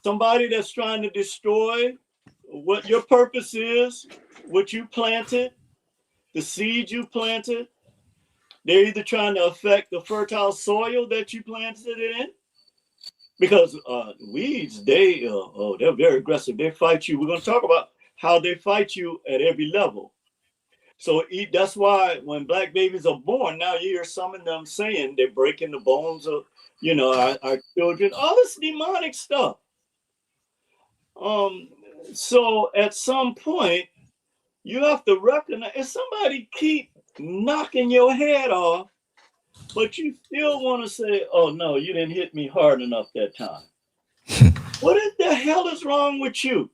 A: Somebody that's trying to destroy what your purpose is, what you planted, the seed you planted. They're either trying to affect the fertile soil that you planted it in, because weeds, they're very aggressive. They fight you. We're going to talk about how they fight you at every level. So that's why when Black babies are born, now you hear some of them saying they're breaking the bones of, our children, all this demonic stuff. So at some point, you have to recognize if somebody keep knocking your head off, but you still want to say, oh no, you didn't hit me hard enough that time. What the hell is wrong with you?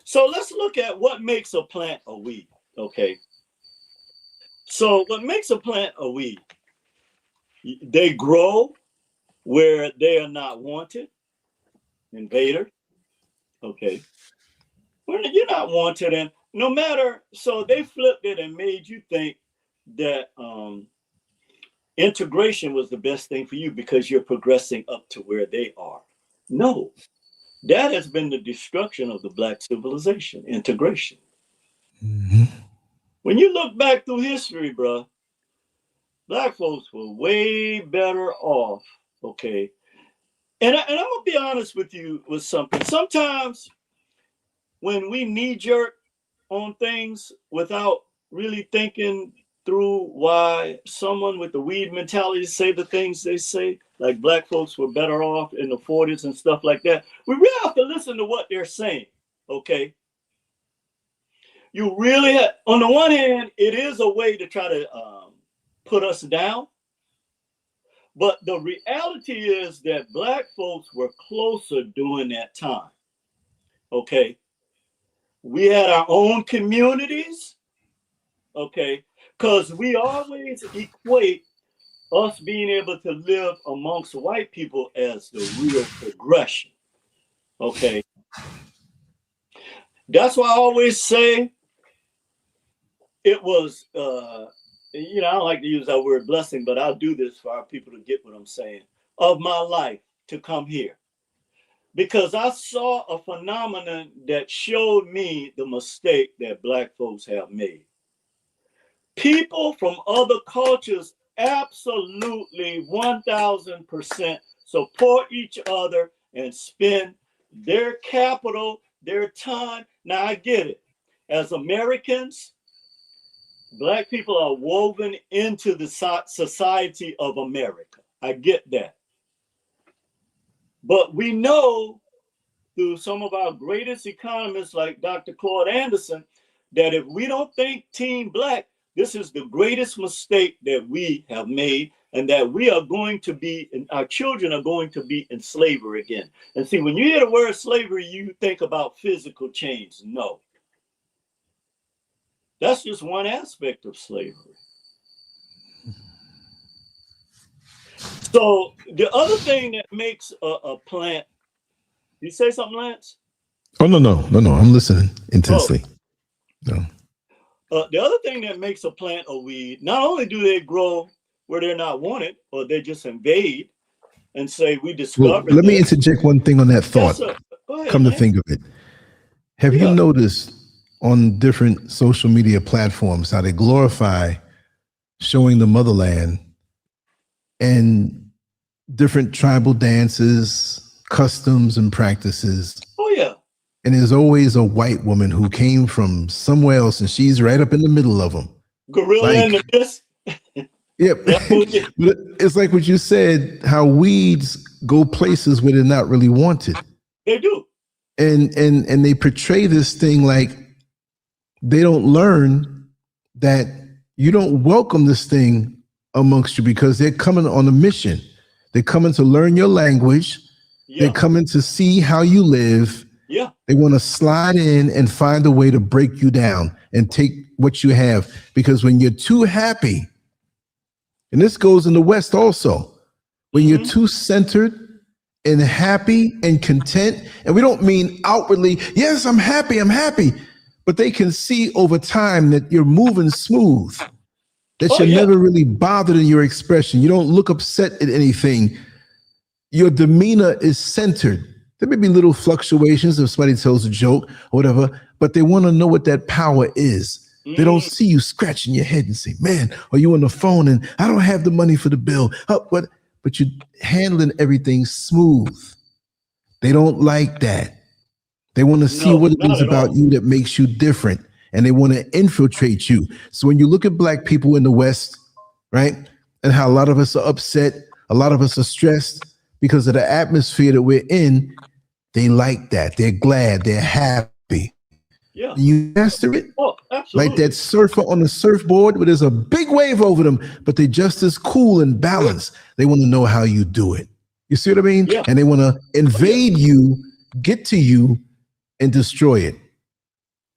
A: So let's look at what makes a plant a weed. Okay. So what makes a plant a weed? They grow where they are not wanted. Invader. Okay. When you're not wanted, and no matter, so they flipped it and made you think that integration was the best thing for you because you're progressing up to where they are. No, That has been the destruction of the Black civilization, integration.
B: Mhm.
A: When you look back through history, bro, Black folks were way better off, okay? And I'm gonna be honest with you with something. Sometimes when we knee jerk on things without really thinking through why someone with the weed mentality say the things they say, like Black folks were better off in the 40s and stuff like that, we really have to listen to what they're saying, okay? You really have, on the one hand, it is a way to try to put us down. But the reality is that Black folks were closer during that time. Okay. We had our own communities. Okay. Because we always equate us being able to live amongst white people as the real progression. Okay. That's why I always say it was, I don't like to use that word blessing, but I'll do this for our people to get what I'm saying, of my life to come here. Because I saw a phenomenon that showed me the mistake that Black folks have made. People from other cultures absolutely 1000% support each other and spend their capital, their time. Now I get it. As Americans, Black people are woven into the society of America. I get that. But we know through some of our greatest economists like Dr. Claude Anderson, that if we don't think Team Black, this is the greatest mistake that we have made, and that we are going to be, and our children are going to be in slavery again. And see, when you hear the word slavery, you think about physical change. No. That's just one aspect of slavery. So the other thing that makes a plant, you say something, Lance?
B: Oh, no. I'm listening intensely. No.
A: The other thing that makes a plant a weed, not only do they grow where they're not wanted, or they just invade and say, we
B: Well,
A: discovered
B: let me
A: this.
B: interject one thing on that
A: Yes,
B: thought.
A: sir. Go ahead,
B: Come to
A: man.
B: think of it. Have you
A: Yeah.
B: noticed on different social media platforms how they glorify showing the motherland and different tribal dances, customs, and practices?
A: Oh, yeah.
B: And there's always a white woman who came from somewhere else, and she's right up in the middle of them.
A: Gorilla
B: Like,
A: in the mist.
B: Yep. But it's like what you said, how weeds go places where they're not really wanted.
A: They do.
B: And they portray this thing like they don't learn that you don't welcome this thing amongst you because they're coming on a mission. They're coming to learn your language.
A: Yeah.
B: They're coming to see how you live.
A: Yeah.
B: They want to slide in and find a way to break you down and take what you have. Because when you're too happy, and this goes in the West also, when you're too centered and happy and content, and we don't mean outwardly, yes, I'm happy, but they can see over time that you're moving smooth, that you're never really bothered in your expression. You don't look upset at anything. Your demeanor is centered. There may be little fluctuations if somebody tells a joke or whatever, but they want to know what that power is. They don't see you scratching your head and say, man, are you on the phone and I don't have the money for the bill. But you're handling everything smooth. They don't like that. They want to see what it is about you that makes you different, and they want to infiltrate you. So when you look at Black people in the West, right, and how a lot of us are upset, a lot of us are stressed because of the atmosphere that we're in, they like that. They're glad. They're happy.
A: Yeah.
B: You master it.
A: Oh, absolutely.
B: Like that surfer on the surfboard where there's a big wave over them, but they're just as cool and balanced. They want to know how you do it. You see what I mean?
A: Yeah.
B: And they want to invade you, get to you, and destroy it.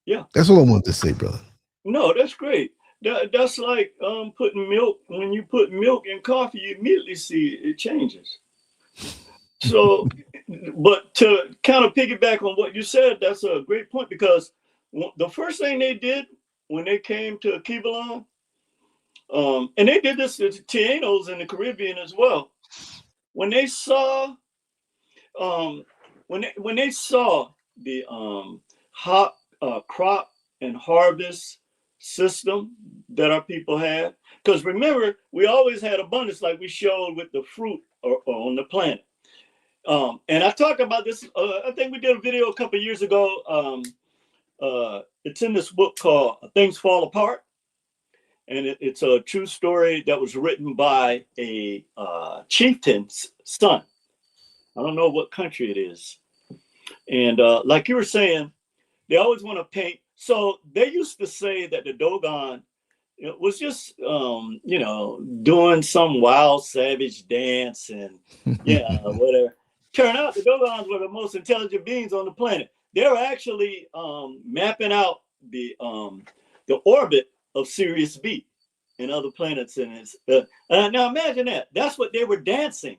A: Yeah.
B: That's all I want to say, brother.
A: No, that's great. That's like putting milk. When you put milk in coffee, you immediately see it changes. So, but to kind of piggyback on what you said, that's a great point, because the first thing they did when they came to Kibalon, and they did this to Taínos in the Caribbean as well, when they saw when they saw the crop and harvest system that our people had, because remember, we always had abundance, like we showed with the fruit or on the planet. And I talked about this. I think we did a video a couple of years ago. It's in this book called Things Fall Apart. And it's a true story that was written by a chieftain's son. I don't know what country it is. And like you were saying, they always want to paint. So they used to say that the Dogon was just, doing some wild savage dance and whatever. Turn out the Dogons were the most intelligent beings on the planet. They're actually mapping out the orbit of Sirius B and other planets. And now imagine that. That's what they were dancing.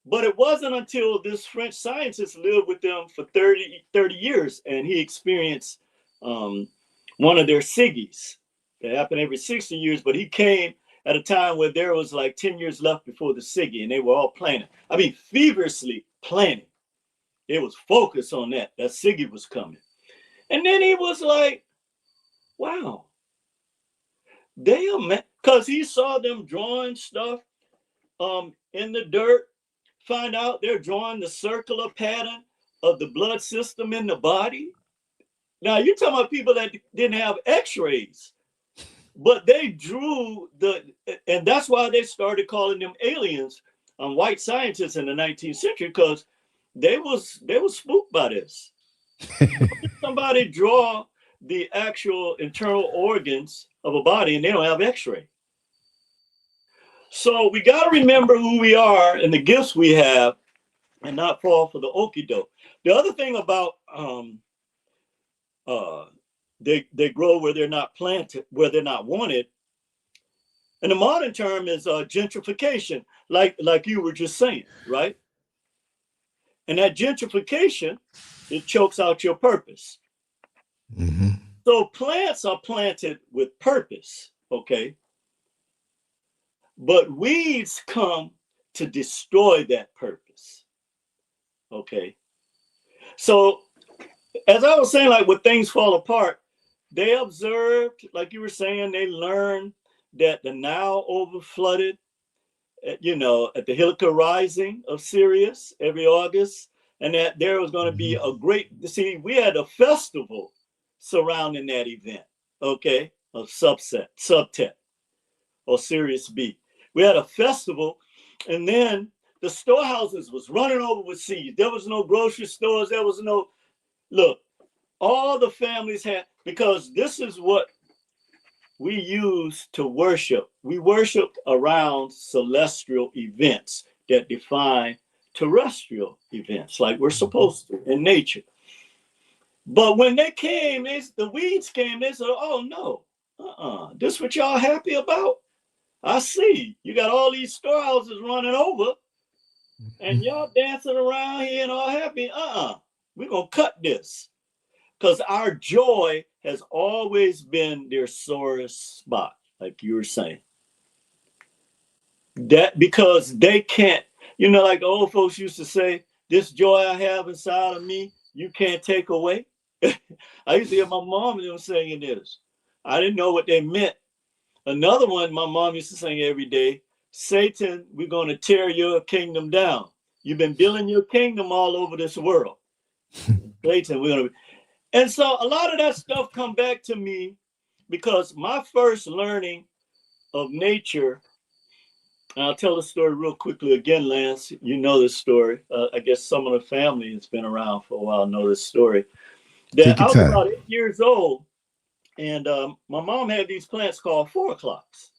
A: But it wasn't until this French scientist lived with them for 30 years, and he experienced one of their SIGGIs. That happened every 60 years, but he came at a time where there was like 10 years left before the SIGGI, and they were all planning. I mean, feverishly planning. It was focused on that SIGGI was coming. And then he was like, wow, damn, man. Because he saw them drawing stuff in the dirt, find out they're drawing the circular pattern of the blood system in the body. Now, you're talking about people that didn't have x-rays, but they drew and that's why they started calling them aliens, white scientists in the 19th century, because they was spooked by this. Somebody draw the actual internal organs of a body and they don't have x-ray. So we got to remember who we are and the gifts we have and not fall for the okie doke. The other thing about they grow where they're not planted, where they're not wanted. And the modern term is gentrification, like you were just saying, right? And that gentrification, it chokes out your purpose.
B: Mm-hmm.
A: So plants are planted with purpose, okay? But weeds come to destroy that purpose, okay? So as I was saying, like when things fall apart, they observed, like you were saying, they learned that the Nile overflooded, at the Hilliker Rising of Sirius every August, and that there was going to be a we had a festival surrounding that event, okay, of subtet, or Sirius B. We had a festival, and then the storehouses was running over with seeds. There was no grocery stores. There was no, look, all the families had, because this is what we use to worship. We worship around celestial events that define terrestrial events, like we're supposed to in nature. But when they came, the weeds came, they said, oh no, this what y'all happy about? I see. You got all these storehouses running over and y'all dancing around here and all happy. We're going to cut this. Because our joy has always been their sorest spot, like you were saying. That because they can't, like the old folks used to say, this joy I have inside of me, you can't take away. I used to hear my mom and them saying this. I didn't know what they meant. Another one my mom used to sing every day, Satan, we're going to tear your kingdom down. You've been building your kingdom all over this world. Satan, we're going to... And so a lot of that stuff come back to me because my first learning of nature, and I'll tell the story real quickly again, Lance, you know this story. I guess some of the family that's been around for a while know this story. That I was about 8 years old, and my mom had these plants called 4 o'clocks.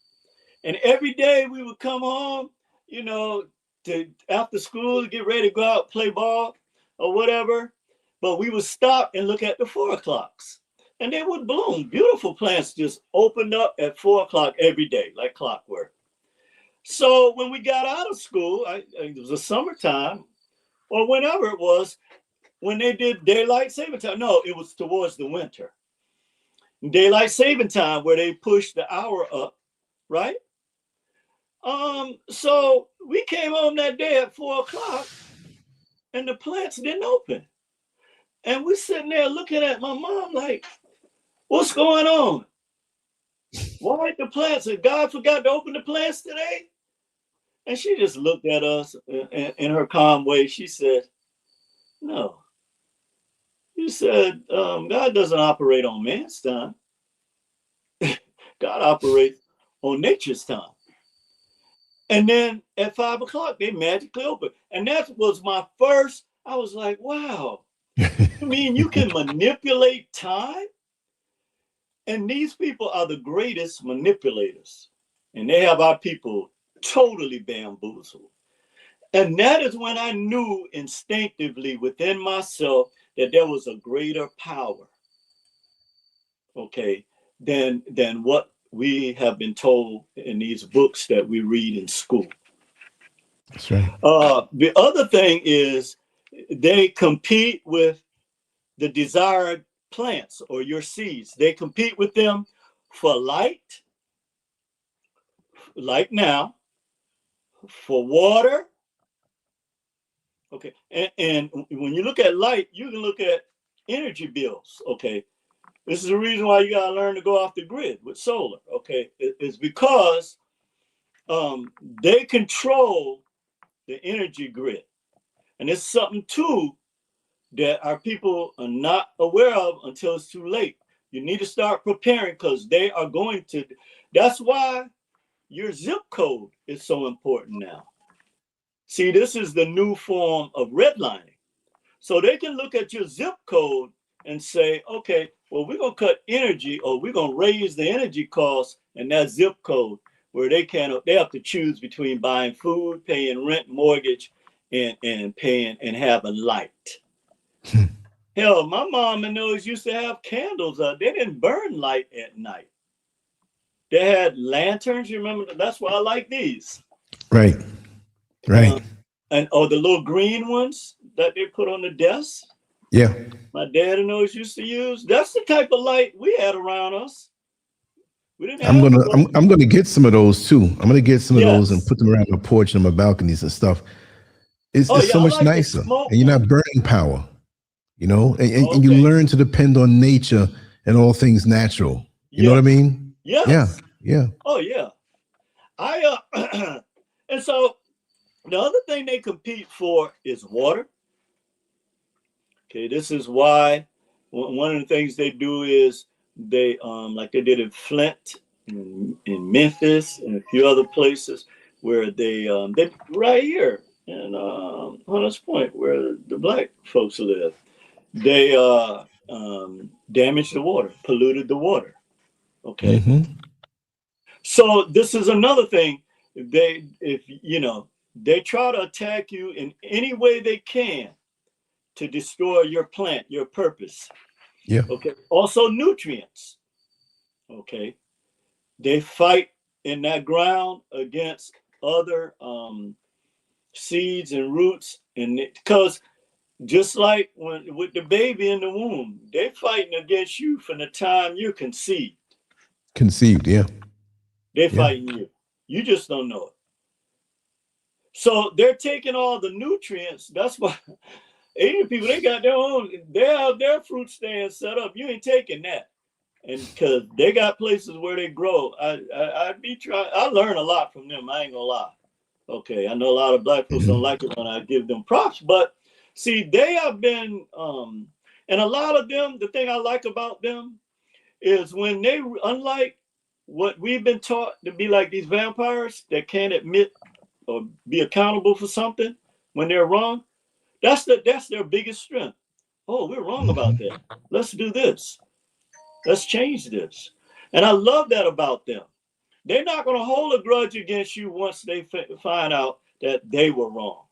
A: And every day we would come home, to after school to get ready to go out, play ball or whatever. But we would stop and look at the 4 o'clocks and they would bloom. Beautiful plants just opened up at 4 o'clock every day, like clockwork. So when we got out of school, it was a summertime or whenever it was, when they did daylight saving time. No, it was towards the winter. Daylight saving time where they pushed the hour up, right? So we came home that day at 4 o'clock and the plants didn't open. And we're sitting there looking at my mom like, what's going on? Why ain't the plants? And God forgot to open the plants today? And she just looked at us in her calm way. She said, no. She said, God doesn't operate on man's time. God operates on nature's time. And then at 5 o'clock, they magically opened. And that was my first, I was like, wow. You mean you can manipulate time? And these people are the greatest manipulators. And they have our people totally bamboozled. And that is when I knew instinctively within myself that there was a greater power, okay, than what we have been told in these books that we read in school.
B: That's right.
A: The other thing is they compete with the desired plants or your seeds. They compete with them for light, like now, for water. Okay, and when you look at light, you can look at energy bills. Okay, this is the reason why you gotta learn to go off the grid with solar. Okay, it's because they control the energy grid, and it's something too that our people are not aware of until it's too late. You need to start preparing because they are going to. That's why your zip code is so important now. See, this is the new form of redlining. So they can look at your zip code and say, okay, well, we're going to cut energy or we're going to raise the energy costs in that zip code where they have to choose between buying food, paying rent, mortgage, and paying and having light. Hell, my mom and those used to have candles. They didn't burn light at night. They had lanterns. You remember? That's why I like these.
B: Right. Right.
A: And the little green ones that they put on the desk.
B: Yeah.
A: My dad and those used to use. That's the type of light we had around us. We didn't
B: I'm
A: have
B: gonna get some of those too. I'm gonna get some of those and
A: Yes.
B: put them around my porch and my balconies and stuff. It's so
A: I
B: much
A: like the
B: nicer,
A: smoke
B: and you're not
A: one.
B: burning power, and you
A: Okay.
B: learn to depend on nature and all things natural. You know what I
A: Yes.
B: mean?
A: Yes.
B: Yeah. Yeah.
A: Oh yeah. And so the other thing they compete for is water. Okay, this is why one of the things they do is they like they did in Flint, in Memphis, and a few other places where they right here in Hunters Point where the black folks live. They damaged the water, polluted the water. Okay,
B: Mm-hmm.
A: so this is another thing. They try to attack you in any way they can to destroy your plant, your purpose.
B: Yeah.
A: Okay. Also nutrients. Okay. They fight in that ground against other seeds and roots, and because just like when with the baby in the womb, they're fighting against you from the time you conceived.
B: Conceived. Yeah.
A: They're
B: Yeah.
A: fighting you. You just don't know it. So they're taking all the nutrients. That's why Asian people, they got their own, they have their fruit stand set up. You ain't taking that. And because they got places where they grow. I learn a lot from them. I ain't gonna lie. Okay, I know a lot of black folks don't like it when I give them props, but see, they have been, and a lot of them, the thing I like about them is when they, unlike what we've been taught to be like these vampires that can't admit or be accountable for something when they're wrong, that's their biggest strength. Oh, we're wrong about that. Let's do this. Let's change this. And I love that about them. They're not going to hold a grudge against you once they find out that they were wrong.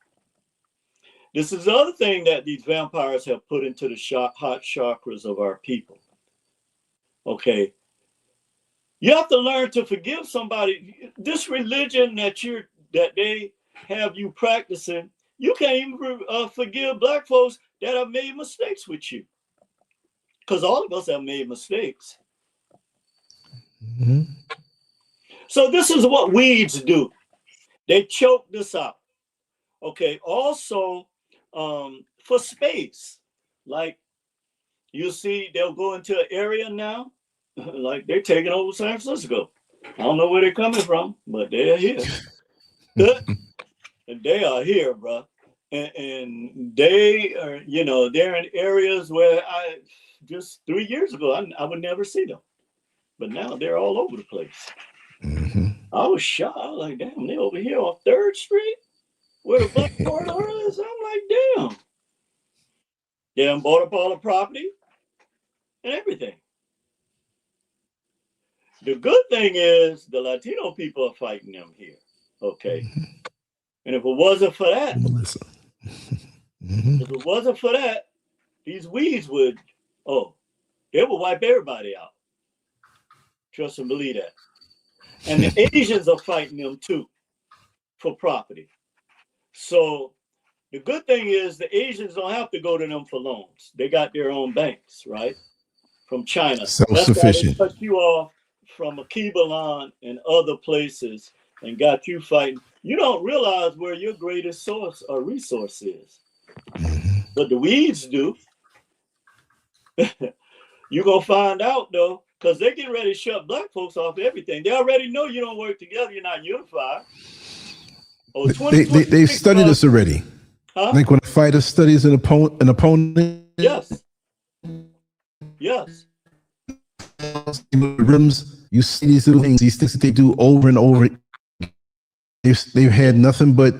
A: This is the other thing that these vampires have put into the hot chakras of our people. Okay. You have to learn to forgive somebody. This religion that they have you practicing, you can't even forgive black folks that have made mistakes with you. Because all of us have made mistakes.
B: Mm-hmm.
A: So this is what weeds do. They choke this out. Okay. Also, for space. Like you see, they'll go into an area now, like they're taking over San Francisco. I don't know where they're coming from, but they're here. And they are here, bro. And they are, you know, they're in areas where I just 3 years ago I would never see them, but now they're all over the place.
B: Mm-hmm.
A: I was shocked. I was like, damn, they over here on 3rd Street where the Black corridor is. I'm like, damn. They done bought up all the property and everything. The good thing is the Latino people are fighting them here. Okay.
B: Mm-hmm.
A: And if it wasn't for that,
B: Melissa. Mm-hmm.
A: if it wasn't for that, these weeds would, they would wipe everybody out. Trust and believe that. And the Asians are fighting them too for property. So the good thing is the Asians don't have to go to them for loans. They got their own banks, right? From China.
B: Self-sufficient.
A: That's why they cut you off from Akibalan and other places and got you fighting. You don't realize where your greatest source or resource is.
B: Mm-hmm.
A: But the weeds do. You're going to find out, though, because they're getting ready to shut black folks off everything. They already know you don't work together. You're not unified. Oh,
B: They've studied us already.
A: Huh?
B: Like when a fighter studies an opponent.
A: Yes. Yes.
B: Rims, you see these little things, these things that they do over and over. They've had nothing but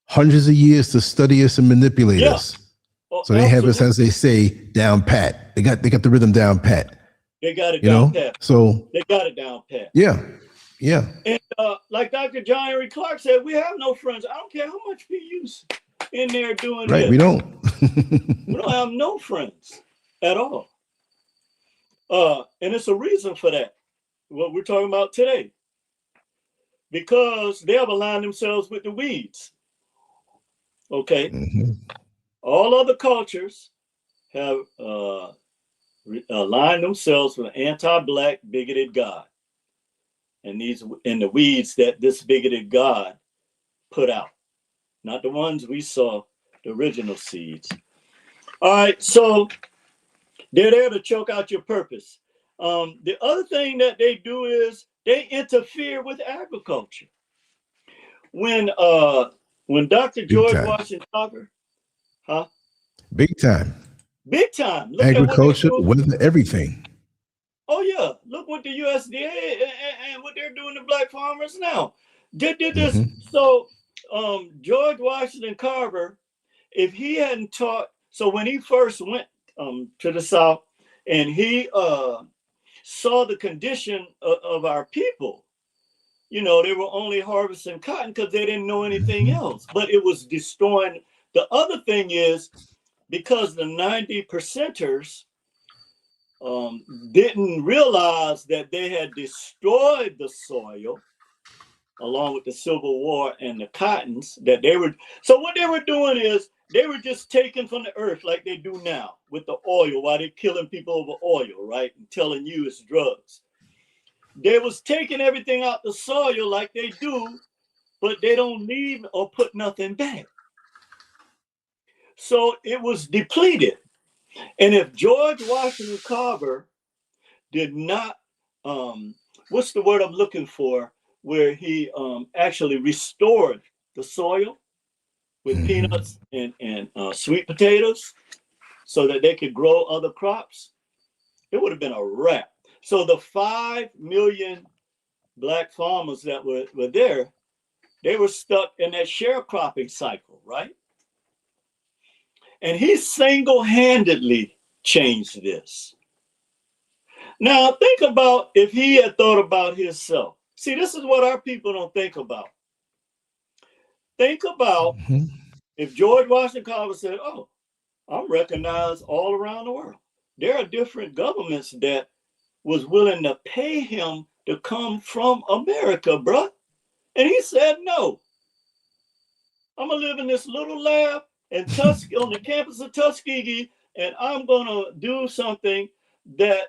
B: hundreds of years to study us and manipulate us.
A: Oh,
B: so they have us, as they say, down pat. They got the rhythm down pat.
A: They got it down pat.
B: So
A: they got it down pat.
B: Yeah.
A: And like Dr. John Henry Clark said, we have no friends. I don't care how much we use in there doing
B: right.
A: this.
B: We don't.
A: We don't have no friends at all. And it's a reason for that. What we're talking about today. Because they have aligned themselves with the weeds. Okay.
B: Mm-hmm.
A: All other cultures have aligned themselves with an anti-black, bigoted God, and the weeds that this bigoted God put out, not the ones we saw, the original seeds. All right, so they're there to choke out your purpose. The other thing that they do is they interfere with agriculture. When Dr. George Washington Carver,
B: Big time.
A: Big time.
B: Look agriculture, weather, everything.
A: Oh yeah, look what the USDA and what they're doing to black farmers now. They did this. Mm-hmm. So George Washington Carver, if he hadn't taught, so when he first went to the South and he saw the condition of our people, you know, they were only harvesting cotton because they didn't know anything else, but it was destroying. The other thing is because the 90%ers didn't realize that they had destroyed the soil along with the Civil War and the cottons that they were. So what they were doing is they were just taking from the earth like they do now with the oil while they're killing people over oil, right? And telling you it's drugs. They was taking everything out the soil like they do, but they don't leave or put nothing back. So it was depleted. And if George Washington Carver did not, what's the word I'm looking for, where he actually restored the soil with peanuts and sweet potatoes so that they could grow other crops, it would have been a wrap. So the 5 million black farmers that were there, they were stuck in that sharecropping cycle, right? And he single-handedly changed this. Now, think about if he had thought about himself. See, this is what our people don't think about. Think about if George Washington Carver said, oh, I'm recognized all around the world. There are different governments that was willing to pay him to come from America, bruh. And he said, no. I'm going to live in this little lab on the campus of Tuskegee, and I'm going to do something that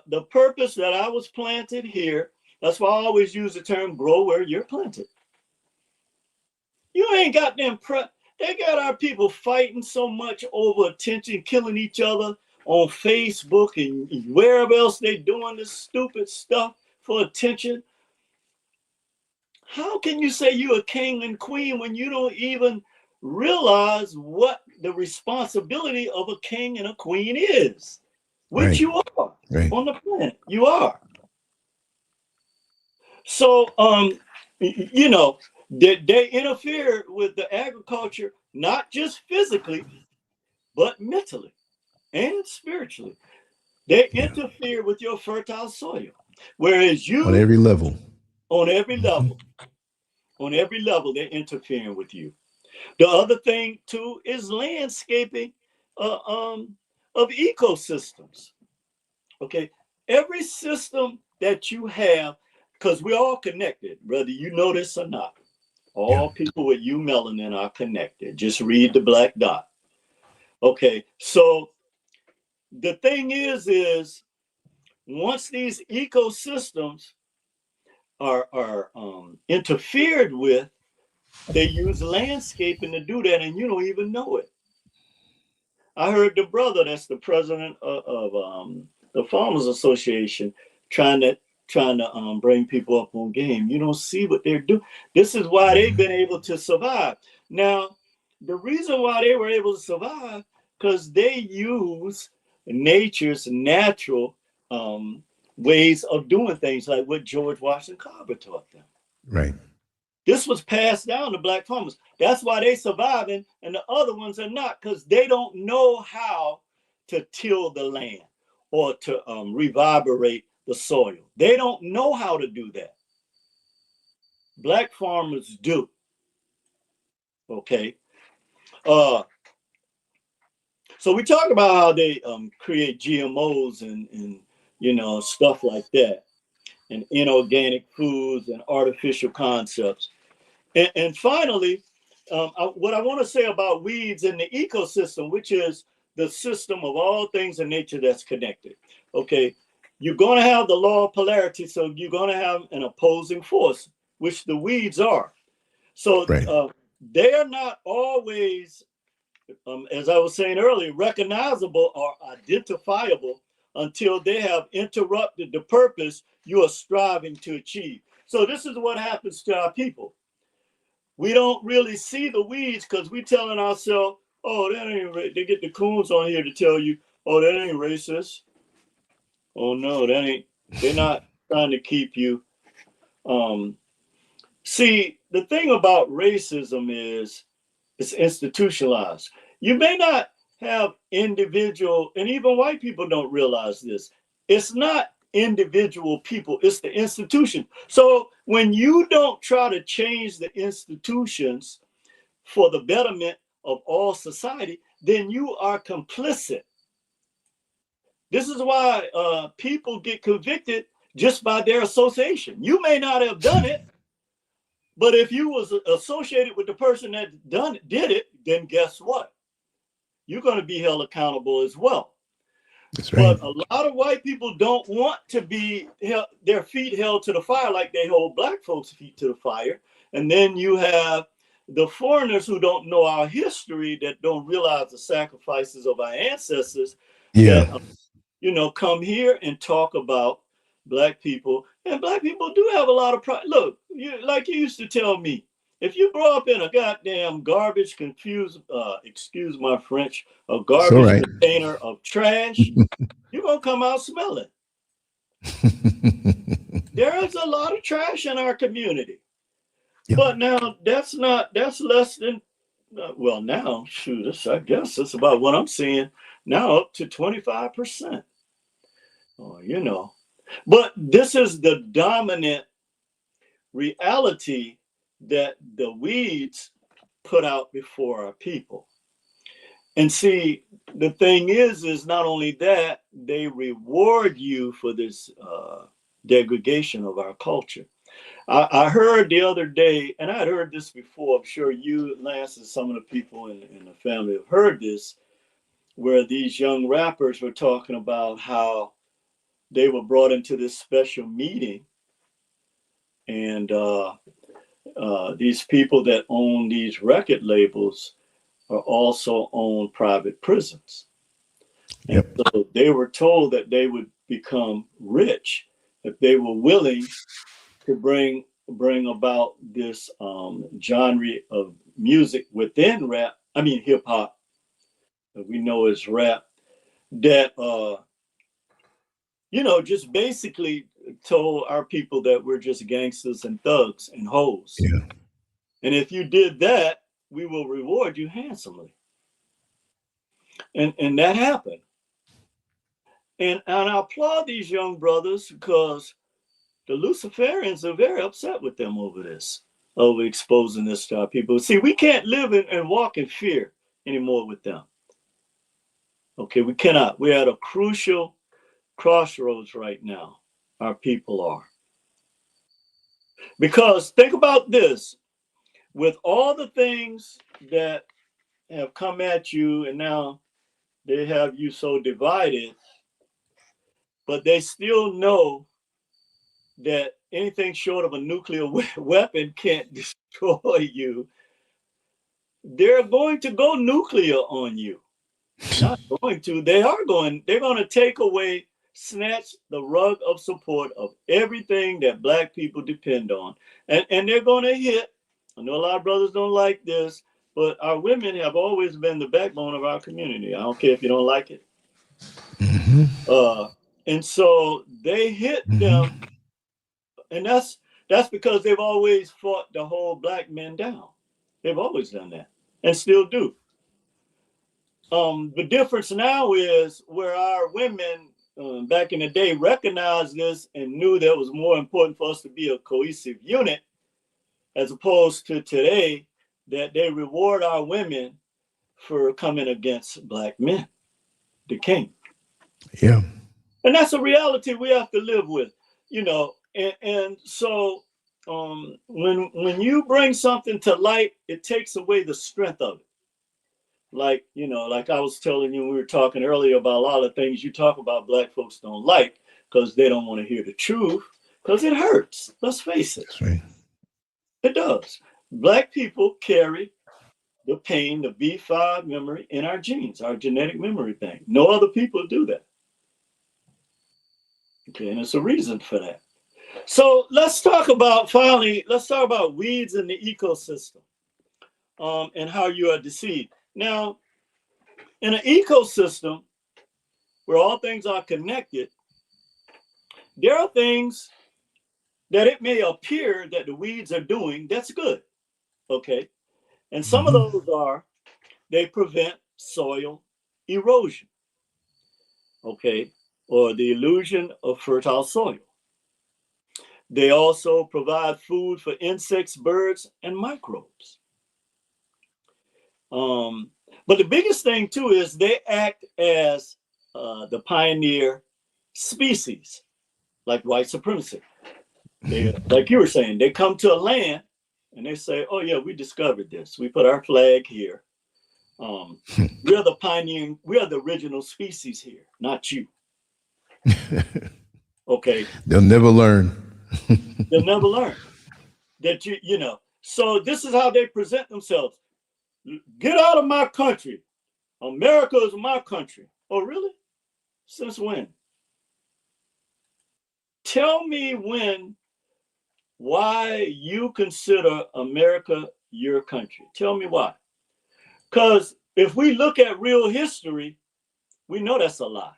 A: the purpose that I was planted here. That's why I always use the term grow where you're planted. You ain't got them They got our people fighting so much over attention, killing each other on Facebook and wherever else they doing this stupid stuff for attention. How can you say you're a king and queen when you don't even realize what the responsibility of a king and a queen is? Which
B: Right.
A: you are
B: Right.
A: on the planet. You are. So, you know, they interfere with the agriculture, not just physically, but mentally and spiritually. They
B: Yeah.
A: interfere with your fertile soil. Whereas
B: On
A: you,
B: every level.
A: on every
B: Mhm.
A: level, on every level, they're interfering with you. The other thing too is landscaping uh, um, of ecosystems. Okay, every system that you have, because we're all connected, whether you know this or not.
B: Yeah.
A: All people with U melanin are connected. Just read the black dot. Okay, so the thing is once these ecosystems are interfered with, they use landscaping to do that, and you don't even know it. I heard the brother that's the president of the Farmers Association trying to bring people up on game. You don't see what they're doing. This is why they've been able to survive. Now, the reason why they were able to survive because they use nature's natural ways of doing things, like what George Washington Carver taught them.
B: Right.
A: This was passed down to black farmers. That's why they surviving and the other ones are not, because they don't know how to till the land or to reverberate the soil. They don't know how to do that. Black farmers do. Okay. Uh, so we talk about how they create GMOs and stuff like that, and inorganic foods and artificial concepts. And finally, what I want to say about weeds in the ecosystem, which is the system of all things in nature that's connected. Okay, you're going to have the law of polarity, so you're going to have an opposing force, which the weeds are. So
B: Right.
A: they are not always, as I was saying earlier, recognizable or identifiable until they have interrupted the purpose you are striving to achieve. So this is what happens to our people. We don't really see the weeds because we telling ourselves, oh, that ain't, they get the coons on here to tell you, oh, that ain't racist. Oh no, that ain't, they're not trying to keep you. Um, See, the thing about racism is it's institutionalized. You may not have individual, and even white people don't realize this. It's not individual people, it's the institution. So when you don't try to change the institutions for the betterment of all society, then you are complicit. This is why people get convicted just by their association. You may not have done it, but if you was associated with the person that did it, then guess what? You're going to be held accountable as well.
B: That's right.
A: But a lot of white people don't want to be their feet held to the fire like they hold black folks' feet to the fire. And then you have the foreigners who don't know our history, that don't realize the sacrifices of our ancestors,
B: Yeah.
A: that come here and talk about black people. And black people do have a lot of pride. Look, like you used to tell me, if you grow up in a goddamn garbage, excuse my French, a
B: It's all
A: garbage
B: right.
A: container of trash, you're gonna come out smelling. There is a lot of trash in our community.
B: Yep.
A: But now that's less than, well, now, shoot, I guess it's about what I'm seeing now, up to 25%. Oh. But this is the dominant reality that the weeds put out before our people. And see, the thing is not only that, they reward you for this degradation of our culture. I heard the other day, and I had heard this before, I'm sure you, Lance, and some of the people in the family have heard this, where these young rappers were talking about how they were brought into this special meeting, and these people that own these record labels are also own private prisons. And
B: Yep.
A: so they were told that they would become rich if they were willing to bring about this genre of music within rap. I mean hip hop, that we know as rap, that just basically told our people that we're just gangsters and thugs and hoes.
B: Yeah.
A: And if you did that, we will reward you handsomely. And that happened. And I applaud these young brothers because the Luciferians are very upset with them over this, over exposing this to our people. See, we can't live and walk in fear anymore with them. Okay, we cannot. We're at a crucial crossroads right now. Our people are. Because think about this, with all the things that have come at you and now they have you so divided, but they still know that anything short of a nuclear weapon can't destroy you. They're going to go nuclear on you. Not going to, they're going to take away, snatch the rug of support of everything that Black people depend on. And they're going to hit, I know a lot of brothers don't like this, but our women have always been the backbone of our community. I don't care if you don't like it.
B: Mm-hmm.
A: And so they hit them,
B: Mm-hmm.
A: and that's because they've always fought to hold Black men down. They've always done that and still do. The difference now is where our women back in the day recognized this and knew that it was more important for us to be a cohesive unit, as opposed to today that they reward our women for coming against Black men, the king.
B: Yeah.
A: And that's a reality we have to live with, and so when you bring something to light, it takes away the strength of it. Like I was telling you, we were talking earlier about a lot of things you talk about Black folks don't like because they don't want to hear the truth, because it hurts. Let's face it.
B: That's right.
A: It does. Black people carry the pain, the B5 memory in our genes, our genetic memory thing. No other people do that. Okay, and it's a reason for that. So let's talk about weeds in the ecosystem, and how you are deceived. Now, in an ecosystem where all things are connected, there are things that it may appear that the weeds are doing that's good, okay? And some of
B: Mm-hmm.
A: those are, they prevent soil erosion, okay? Or the illusion of fertile soil. They also provide food for insects, birds, and microbes. But the biggest thing too is they act as the pioneer species, like white supremacy. They, like you were saying, they come to a land and they say, "Oh yeah, we discovered this. We put our flag here. We're the pioneering. We are the original species here, not you." Okay,
B: They'll never learn.
A: they'll never learn that you. So this is how they present themselves. Get out of my country. America is my country. Oh, really? Since when? Tell me why you consider America your country. Tell me why. Because if we look at real history, we know that's a lie.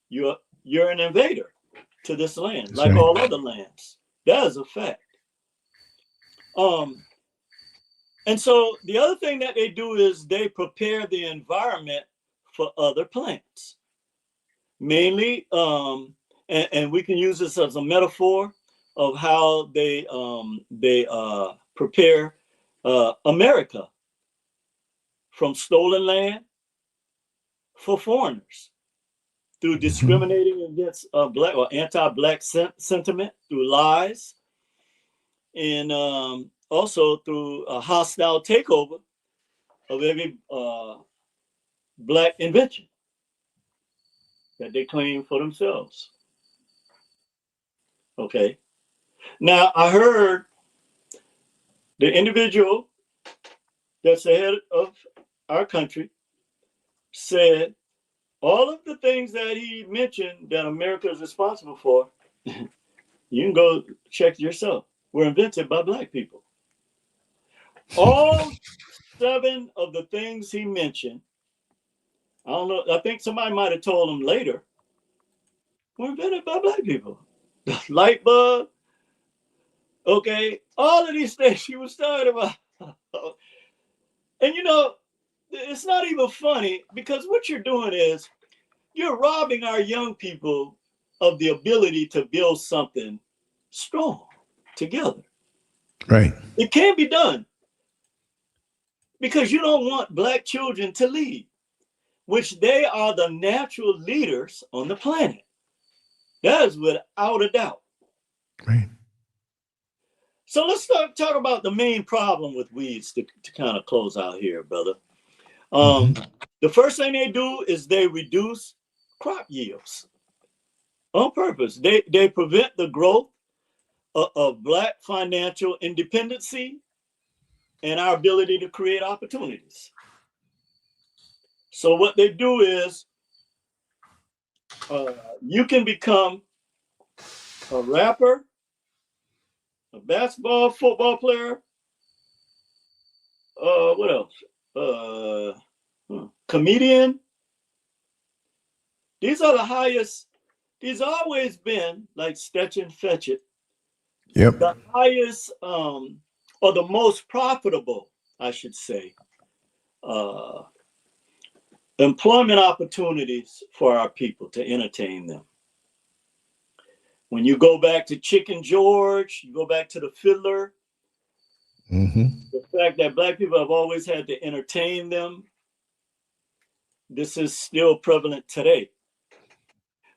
A: You're an invader to this land,
B: That's
A: like
B: right.
A: all other lands. That is a fact. And so the other thing that they do is they prepare the environment for other plants. Mainly, and we can use this as a metaphor of how they prepare America from stolen land for foreigners through
B: Mm-hmm.
A: discriminating against Black or anti-Black sentiment, through lies, and also through a hostile takeover of every Black invention that they claim for themselves. Okay. Now, I heard the individual that's the head of our country, said all of the things that he mentioned that America is responsible for, you can go check yourself, were invented by Black people. All 7 of the things he mentioned, I don't know, I think somebody might have told him later, were invented by Black people. The light bulb, okay, all of these things he was talking about. And you know, it's not even funny, because what you're doing is you're robbing our young people of the ability to build something strong together.
B: Right.
A: It can be done, because you don't want Black children to lead, which they are the natural leaders on the planet. That is without a doubt.
B: Right.
A: So let's talk about the main problem with weeds to kind of close out here, brother. The first thing they do is they reduce crop yields on purpose. They prevent the growth of Black financial independency and our ability to create opportunities. So what they do is you can become a rapper, a basketball, football player, what else? Comedian. These are the highest, these always been like Stretch and Fetch It.
B: Yep.
A: The highest, or the most profitable, I should say, employment opportunities for our people to entertain them. When you go back to Chicken George, you go back to the Fiddler, the fact that Black people have always had to entertain them, this is still prevalent today.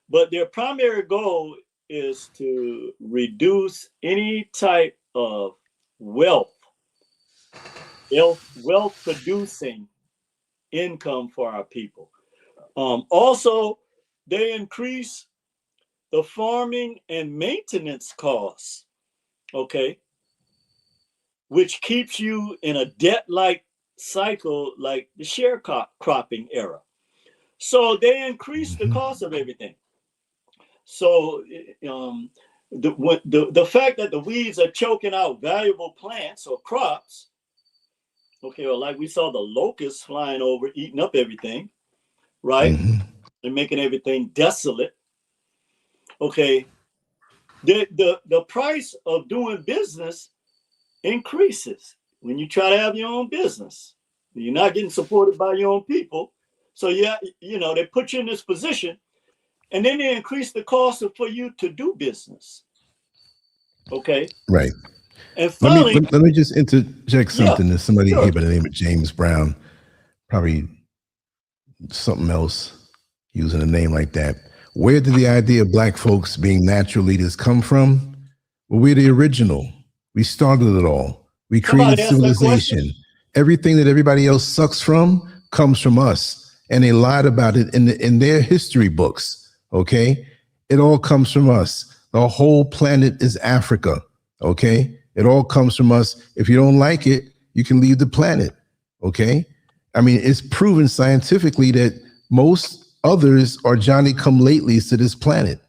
A: But their primary goal is to reduce any type of wealth producing income for our people. Also, they increase the farming and maintenance costs, okay, which keeps you in a debt-like cycle like the sharecropping era. So they increase the cost of everything. So the fact that the weeds are choking out valuable plants or crops, okay, or like we saw the locusts flying over, eating up everything, right? And making everything desolate. Okay, the price of doing business increases when you try to have your own business. You're not getting supported by your own people. So yeah, you know, they put you in this position, and then they increase the cost for you to do business. Okay.
B: Right.
A: And finally,
B: let me just interject something. There's somebody here by the name of James Brown, probably something else using a name like that. Where did the idea of Black folks being natural leaders come from? Well, we're the original. We started it all. We created civilization. Everything that everybody else sucks from comes from us. And they lied about it in their history books. Okay. It all comes from us. The whole planet is Africa. Okay. It all comes from us. If you don't like it, you can leave the planet. Okay. I mean, it's proven scientifically that most others are Johnny-come-latelys to this planet,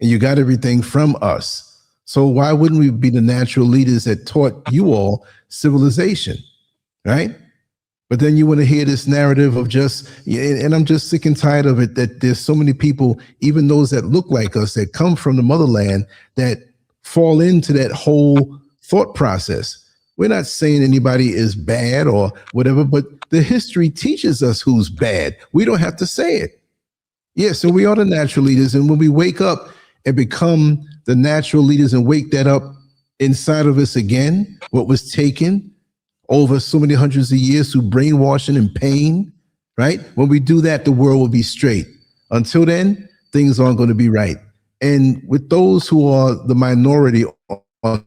B: and you got everything from us. So why wouldn't we be the natural leaders that taught you all civilization, right? But then you want to hear this narrative of just, and I'm just sick and tired of it, that there's so many people, even those that look like us, that come from the motherland, that fall into that whole thought process. We're not saying anybody is bad or whatever, but the history teaches us who's bad. We don't have to say it. Yeah, so we are the natural leaders. And when we wake up and become the natural leaders and wake that up inside of us again, what was taken over so many hundreds of years through brainwashing and pain, right? When we do that, the world will be straight. Until then, things aren't going to be right. And with those who are the minority on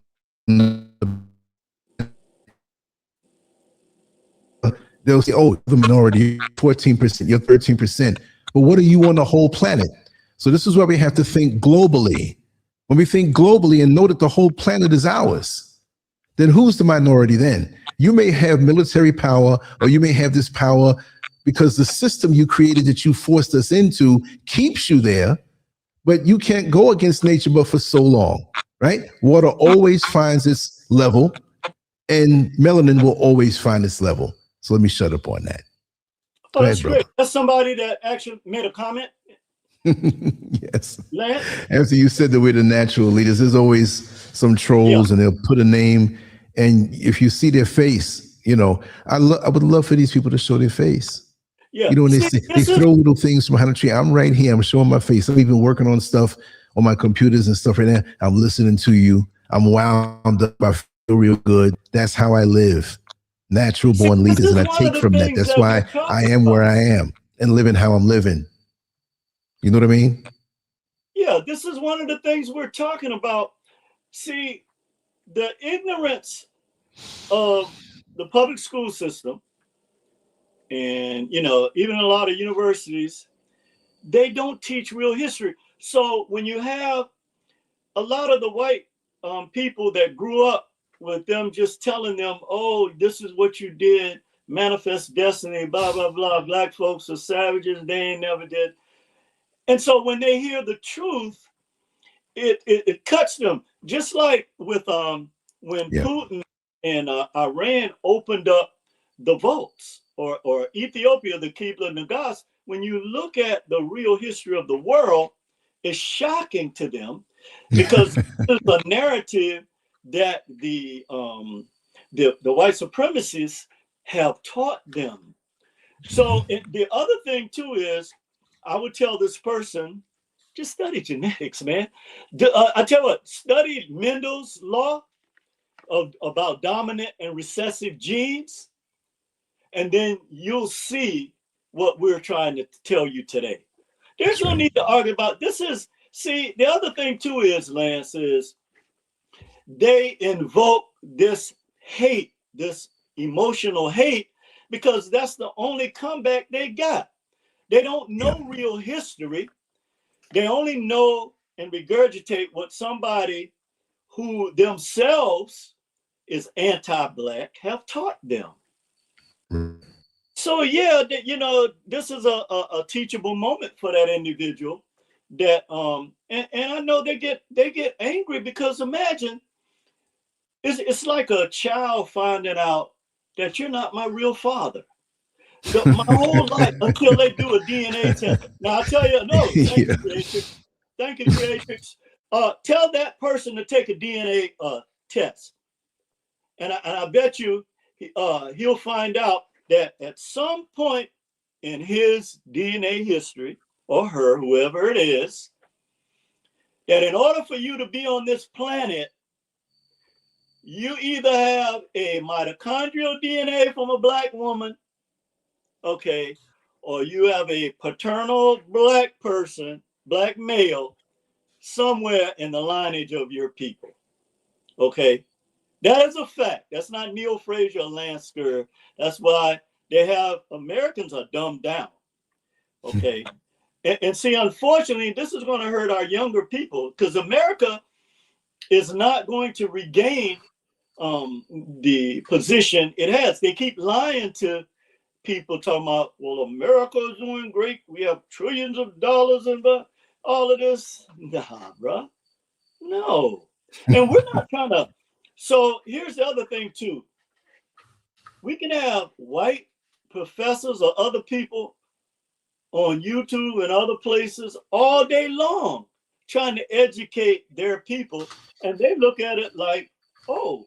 B: they'll say, oh, the minority, 14%, you're 13%. But what are you on the whole planet? So this is why we have to think globally. When we think globally and know that the whole planet is ours, then who's the minority then? You may have military power, or you may have this power because the system you created that you forced us into keeps you there, but you can't go against nature but for so long, right? Water always finds its level, and melanin will always find its level. So let me shut up on that.
A: Oh,
B: Go
A: that's
B: ahead, brother.
A: great. That's somebody that actually made a comment.
B: Yes.
A: Lance?
B: After you said that we're the natural leaders, there's always some trolls, and they'll put a name. And if you see their face, you know, I would love for these people to show their face.
A: Yeah.
B: You know, when
A: See,
B: they throw little things from behind a tree. I'm right here. I'm showing my face. I'm even working on stuff on my computers and stuff right now. I'm listening to you. I'm wound up. I feel real good. That's how I live. Natural born
A: this
B: leaders.
A: is
B: And I
A: one of
B: take
A: the
B: from that.
A: things
B: That's
A: that we're
B: why I
A: talking
B: am
A: about.
B: where I am and living how I'm living. You know what I mean?
A: Yeah, this is one of the things we're talking about. See, the ignorance of the public school system, and you know, even a lot of universities, they don't teach real history. So when you have a lot of the white people that grew up with them just telling them, oh, this is what you did, manifest destiny, blah, blah, blah, black folks are savages, they ain't never did. And so when they hear the truth, it cuts them. Just like with when Putin and Iran opened up the vaults, or Ethiopia, the Kibla Nagas, when you look at the real history of the world, it's shocking to them because this is a narrative that the white supremacists have taught them. So the other thing too is, I would tell this person, just study genetics, man. I tell you what, study Mendel's law about dominant and recessive genes, and then you'll see what we're trying to tell you today. There's no need to argue about this. See, the other thing too is, Lance, is they invoke this hate, this emotional hate, because that's the only comeback they got. They don't know real history. They only know and regurgitate what somebody who themselves is anti-black have taught them. So yeah, you know, this is a teachable moment for that individual. That and I know they get angry because imagine it's like a child finding out that you're not my real father. My whole life until they do a DNA test. Now I tell you, no, thank you, Creatrix. Thank you, Creatrix. Tell that person to take a DNA test, and I bet you he'll find out that at some point in his DNA history, or her, whoever it is, that in order for you to be on this planet, you either have a mitochondrial DNA from a black woman, okay, or you have a paternal black person, black male, somewhere in the lineage of your people, okay? That is a fact. That's not Neil Frazier or LANCESCURV. That's why they have, Americans are dumbed down, okay? And see, unfortunately, this is going to hurt our younger people because America is not going to regain the position it has. They keep lying to people, talking about, well, America is doing great. We have trillions of dollars and all of this. Nah, bro. No. And we're not trying to. So here's the other thing, too. We can have white professors or other people on YouTube and other places all day long trying to educate their people. And they look at it like, oh,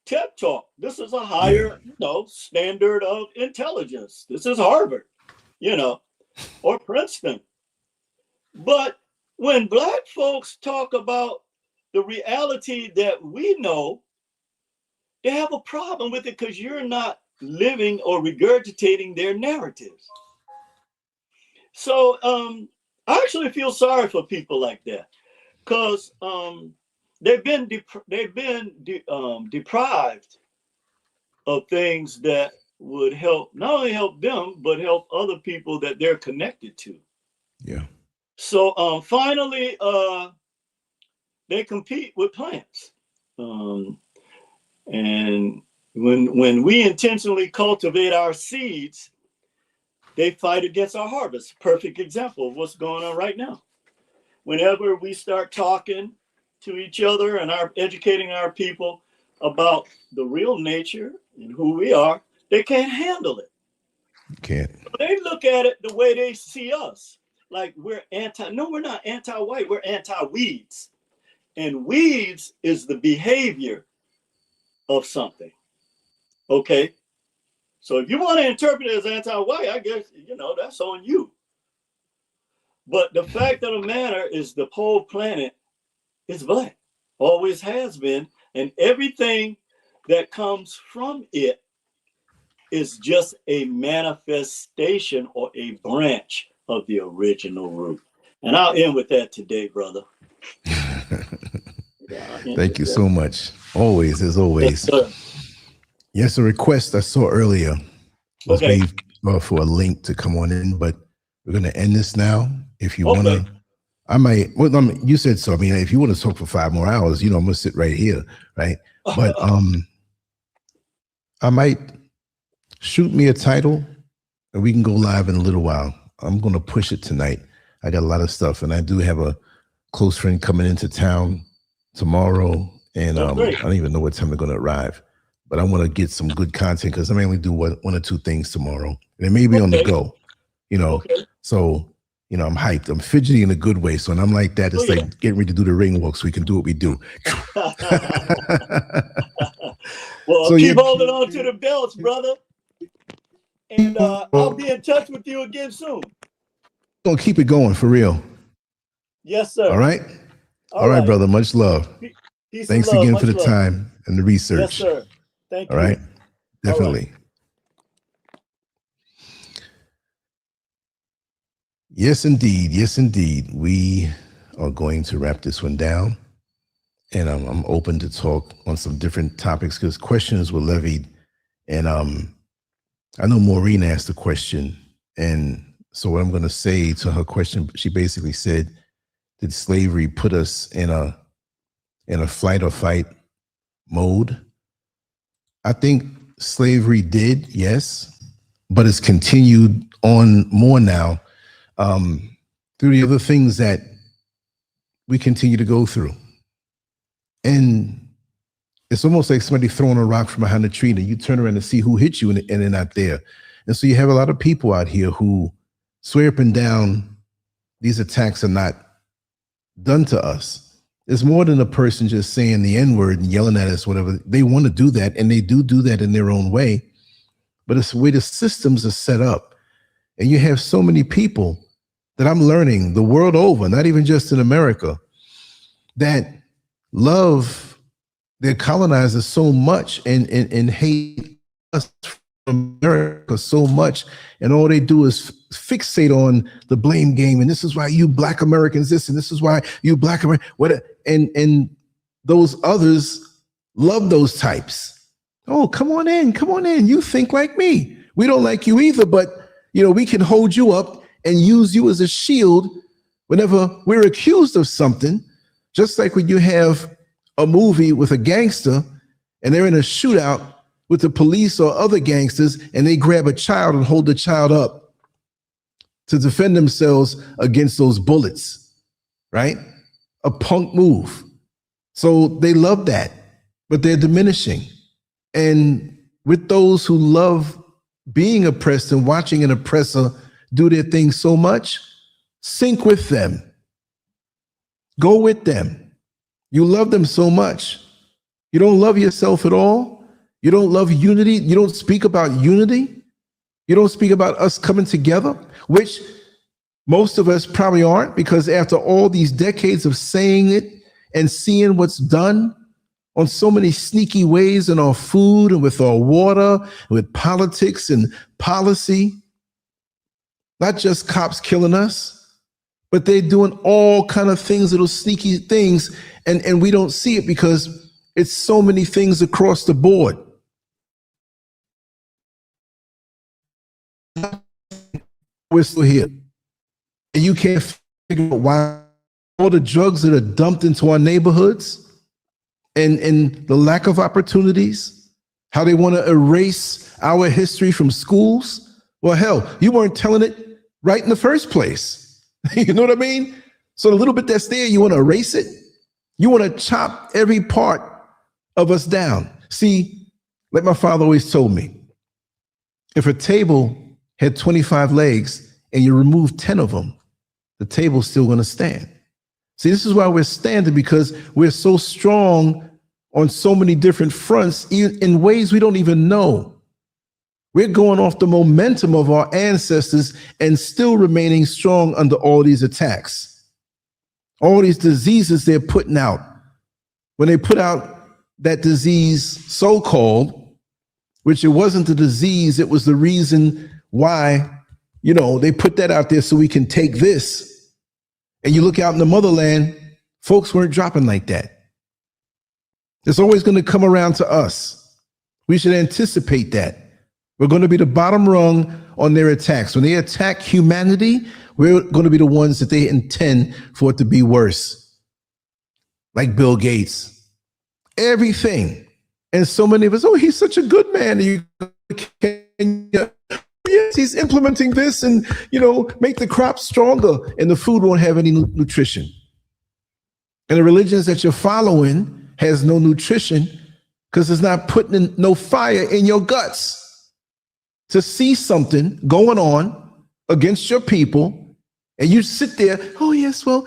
A: TED Talk. This is a higher, standard of intelligence. This is Harvard, or Princeton. But when black folks talk about the reality that we know, they have a problem with it because you're not living or regurgitating their narratives. So I actually feel sorry for people like that because they've been deprived of things that would help, not only help them, but help other people that they're connected to.
B: Yeah.
A: So finally, they compete with plants. And when we intentionally cultivate our seeds, they fight against our harvest. Perfect example of what's going on right now. Whenever we start talking to each other and educating our people about the real nature and who we are, they can't handle it.
B: Can't.
A: They look at it the way they see us. Like we're no, we're not anti-white, we're anti-weeds. And weeds is the behavior of something. Okay. So if you want to interpret it as anti-white, I guess, that's on you. But the fact of the matter is the whole planet is black, always has been. And everything that comes from it is just a manifestation or a branch of the original root. And I'll end with that today, brother.
B: Thank you so much. Always, as always.
A: Yes, sir.
B: Yes, a request I saw earlier was
A: Okay.
B: made for a link to come on in, but we're going to end this now. If you want to, I might, well, you said so. I mean, if you want to talk for 5 more hours, I'm going to sit right here, right? But I might shoot me a title and we can go live in a little while. I'm going to push it tonight. I got a lot of stuff, and I do have a close friend coming into town tomorrow, and I don't even know what time they're going to arrive, but I want to get some good content because I mainly do one or two things tomorrow, and it may be on the go, so I'm hyped. I'm fidgety in a good way, so when I'm like that, it's like getting ready to do the ring walk so we can do what we do.
A: Well, so keep holding on to the belts, brother, and I'll be in touch with you again soon.
B: Gonna keep it going for real.
A: Yes, sir.
B: All right. All right, brother. Much love.
A: Peace.
B: Thanks again for the time and the research.
A: Yes, sir. Thank you.
B: All right. Definitely. Yes, indeed. Yes, indeed. We are going to wrap this one down, and I'm open to talk on some different topics because questions were levied, and I know Maureen asked a question, and so what I'm going to say to her question, she basically said, did slavery put us in a flight or fight mode? I think slavery did, yes, but it's continued on more now through the other things that we continue to go through. And it's almost like somebody throwing a rock from behind a tree and you turn around and see who hit you and they're not there. And so you have a lot of people out here who swear up and down these attacks are not done to us. It's more than a person just saying the N-word and yelling at us, whatever. They want to do that, and they do that in their own way. But it's the way the systems are set up. And you have so many people that I'm learning the world over, not even just in America, that love their colonizers so much and hate us from America so much, and all they do is fixate on the blame game, and this is why you Black Americans this, and this is why you Black Americans what, and those others love those types. Oh, come on in, you think like me. We don't like you either, but we can hold you up and use you as a shield whenever we're accused of something. Just like when you have a movie with a gangster and they're in a shootout with the police or other gangsters, and they grab a child and hold the child up to defend themselves against those bullets, right? A punk move. So they love that, but they're diminishing. And with those who love being oppressed and watching an oppressor do their thing so much, sync with them. Go with them. You love them so much. You don't love yourself at all. You don't love unity. You don't speak about unity. You don't speak about us coming together, which most of us probably aren't, because after all these decades of saying it and seeing what's done on so many sneaky ways in our food and with our water, with politics and policy, not just cops killing us, but they're doing all kind of things, little sneaky things, and we don't see it because it's so many things across the board. We're still here. And you can't figure out why all the drugs that are dumped into our neighborhoods and the lack of opportunities, how they want to erase our history from schools. Well, hell, you weren't telling it right in the first place. You know what I mean? So the little bit that's there, you want to erase it. You want to chop every part of us down. See, like my father always told me, if a table had 25 legs and you remove 10 of them, the table's still going to stand. See, this is why we're standing, because we're so strong on so many different fronts, in ways we don't even know. We're going off the momentum of our ancestors and still remaining strong under all these attacks, all these diseases they're putting out. When they put out that disease, so-called, which it wasn't the disease, it was the reason why, they put that out there so we can take this. And you look out in the motherland, folks weren't dropping like that. It's always going to come around to us. We should anticipate that. We're going to be the bottom rung on their attacks. When they attack humanity, we're going to be the ones that they intend for it to be worse. Like Bill Gates. Everything. And so many of us, he's such a good man. Yes, he's implementing this and, make the crops stronger, and the food won't have any nutrition. And the religions that you're following has no nutrition because it's not putting no fire in your guts to see something going on against your people. And you sit there, oh yes, well,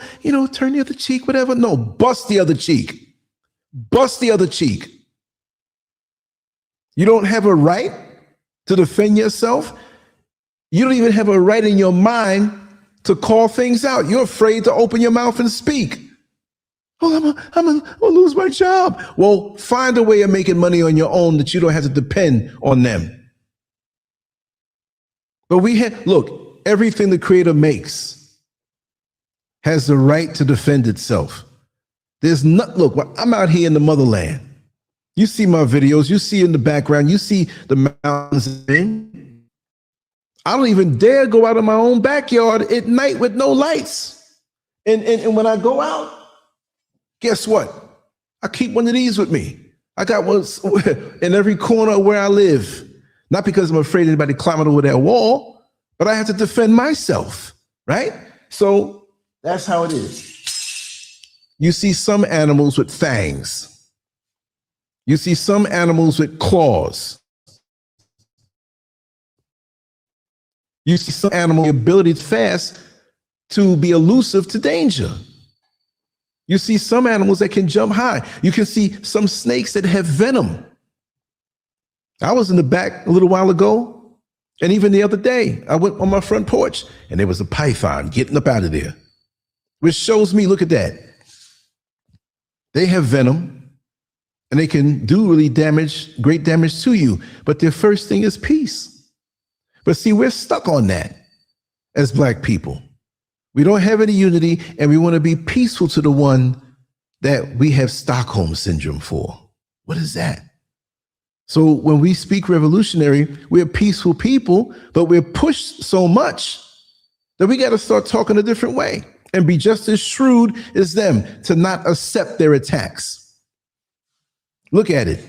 B: turn the other cheek, whatever. No, bust the other cheek. Bust the other cheek. You don't have a right to defend yourself. You don't even have a right in your mind to call things out. You're afraid to open your mouth and speak. Oh, I'm gonna lose my job. Well, find a way of making money on your own that you don't have to depend on them. But look, everything the Creator makes has the right to defend itself. Look, I'm out here in the motherland. You see my videos, you see in the background, you see the mountains. I don't even dare go out of my own backyard at night with no lights. And when I go out, guess what? I keep one of these with me. I got one in every corner where I live. Not because I'm afraid anybody climbing over that wall, but I have to defend myself, right? So that's how it is. You see some animals with fangs. You see some animals with claws. You see some animal ability fast to be elusive to danger. You see some animals that can jump high. You can see some snakes that have venom. I was in the back a little while ago, and even the other day, I went on my front porch, and there was a python getting up out of there, which shows me, look at that. They have venom, and they can do really great damage to you. But their first thing is peace. But see, we're stuck on that as Black people. We don't have any unity, and we want to be peaceful to the one that we have Stockholm syndrome for. What is that? So when we speak revolutionary, we're peaceful people, but we're pushed so much that we got to start talking a different way and be just as shrewd as them to not accept their attacks. Look at it.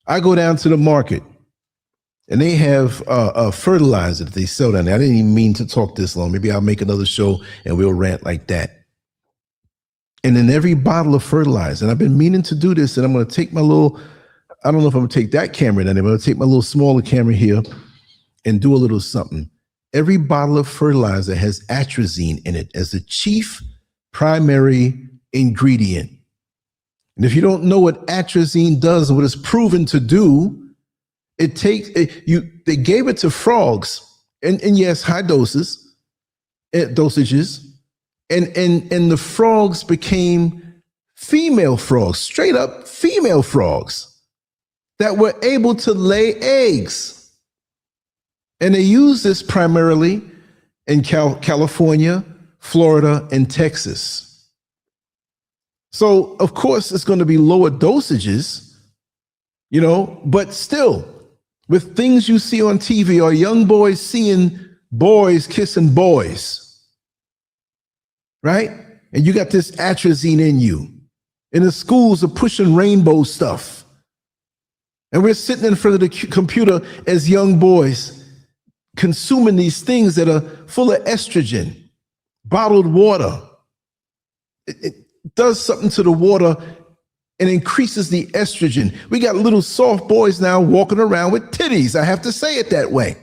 B: I go down to the market, and they have a fertilizer that they sell down there. I didn't even mean to talk this long. Maybe I'll make another show and we'll rant like that. And in every bottle of fertilizer, and I've been meaning to do this, and I'm going to take my little, I don't know if I'm going to take that camera down there, but I'm going to take my little smaller camera here and do a little something. Every bottle of fertilizer has atrazine in it as the chief primary ingredient. And if you don't know what atrazine does and what it's proven to do, they gave it to frogs, and yes, high dosages, and the frogs became female frogs, straight up female frogs that were able to lay eggs. And they use this primarily in California, Florida, and Texas. So of course it's going to be lower dosages, but still, with things you see on TV or young boys seeing boys kissing boys, right? And you got this atrazine in you. And the schools are pushing rainbow stuff. And we're sitting in front of the computer as young boys, consuming these things that are full of estrogen, bottled water. It does something to the water and increases the estrogen. We got little soft boys now walking around with titties. I have to say it that way.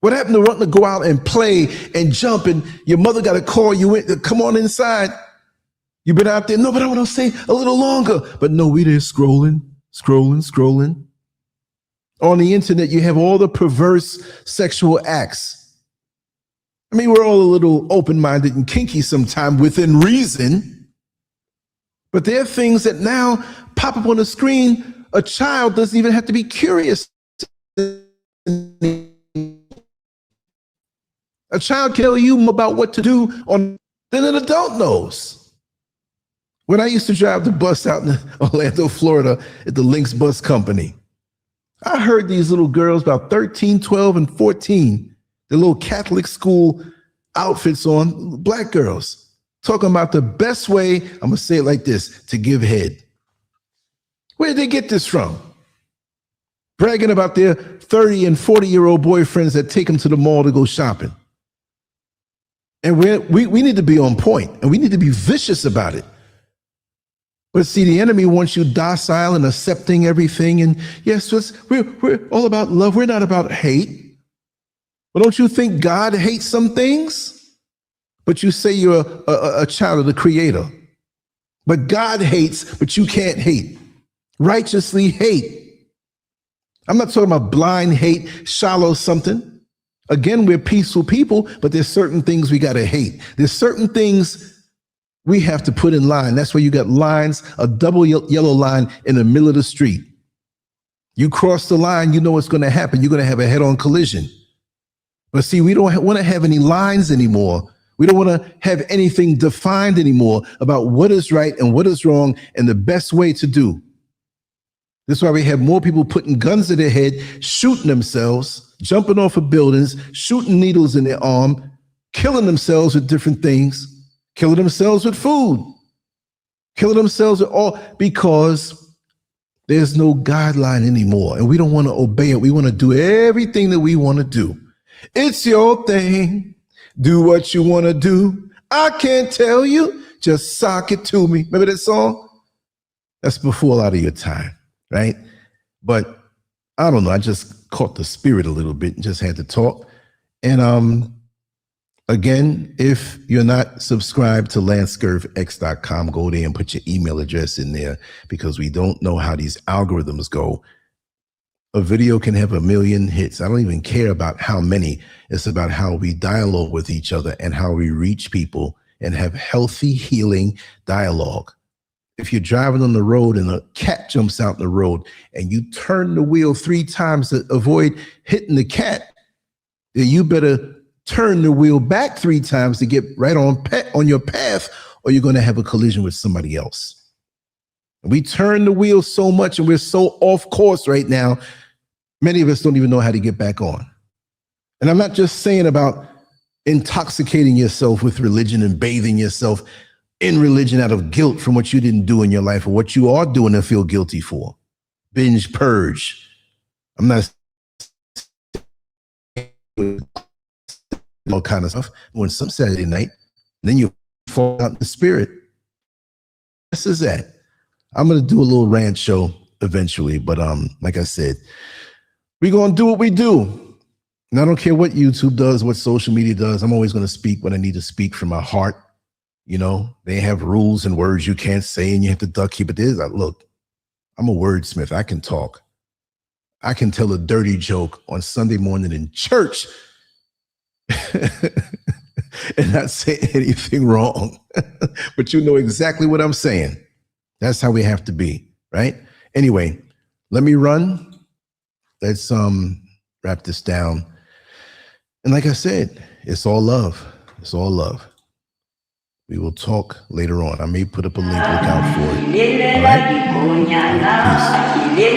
B: What happened to wanting to go out and play and jump, and your mother got to call you in to come on inside? You've been out there. No, but I want to stay a little longer. But no, we there scrolling. On the internet, you have all the perverse sexual acts. I mean, we're all a little open-minded and kinky sometimes within reason. But there are things that now pop up on the screen. A child doesn't even have to be curious. A child can tell you about what to do than an adult knows. When I used to drive the bus out in Orlando, Florida at the Lynx Bus Company, I heard these little girls about 13, 12, and 14, the little Catholic school outfits on, black girls, talking about the best way, I'm going to say it like this, to give head. Where did they get this from? Bragging about their 30 and 40-year-old boyfriends that take them to the mall to go shopping. And we need to be on point, and we need to be vicious about it. But see, the enemy wants you docile and accepting everything. And yes, we're all about love. We're not about hate. But don't you think God hates some things? But you say you're a child of the Creator. But God hates, but you can't hate. Righteously hate. I'm not talking about blind hate, shallow something. Again, we're peaceful people, but there's certain things we got to hate. There's certain things we have to put in line. That's why you got lines, a double yellow line in the middle of the street. You cross the line, you know what's going to happen. You're going to have a head-on collision. But see, we don't want to have any lines anymore. We don't want to have anything defined anymore about what is right and what is wrong and the best way to do. That's why we have more people putting guns to their head, shooting themselves, jumping off of buildings, shooting needles in their arm, killing themselves with different things, killing themselves with food, killing themselves with all, because there's no guideline anymore. And we don't want to obey it. We want to do everything that we want to do. It's your thing. Do what you want to do. I can't tell you. Just sock it to me. Remember that song? That's before a lot of your time. Right? But I don't know. I just caught the spirit a little bit and just had to talk. And again, if you're not subscribed to LANCESCURVX.com, go there and put your email address in there, because we don't know how these algorithms go. A video can have 1 million hits. I don't even care about how many. It's about how we dialogue with each other and how we reach people and have healthy, healing dialogue. If you're driving on the road and a cat jumps out in the road and you turn the wheel 3 times to avoid hitting the cat, then you better turn the wheel back 3 times to get right on your path, or you're going to have a collision with somebody else. We turn the wheel so much and we're so off course right now, many of us don't even know how to get back on. And I'm not just saying about intoxicating yourself with religion and bathing yourself in religion out of guilt from what you didn't do in your life or what you are doing and feel guilty for. Binge purge. I'm not all kind of stuff. When some Saturday night, then you fall out in the spirit. This is that. I'm going to do a little rant show eventually, but like I said, we're going to do what we do. And I don't care what YouTube does, what social media does. I'm always going to speak when I need to speak from my heart. You know, they have rules and words you can't say and you have to duck here. But there's look, I'm a wordsmith. I can talk. I can tell a dirty joke on Sunday morning in church and not say anything wrong. But you know exactly what I'm saying. That's how we have to be, right? Anyway, let me run. Let's wrap this down. And like I said, it's all love. It's all love. We will talk later on. I may put up a link. Look out for it. All right? Peace.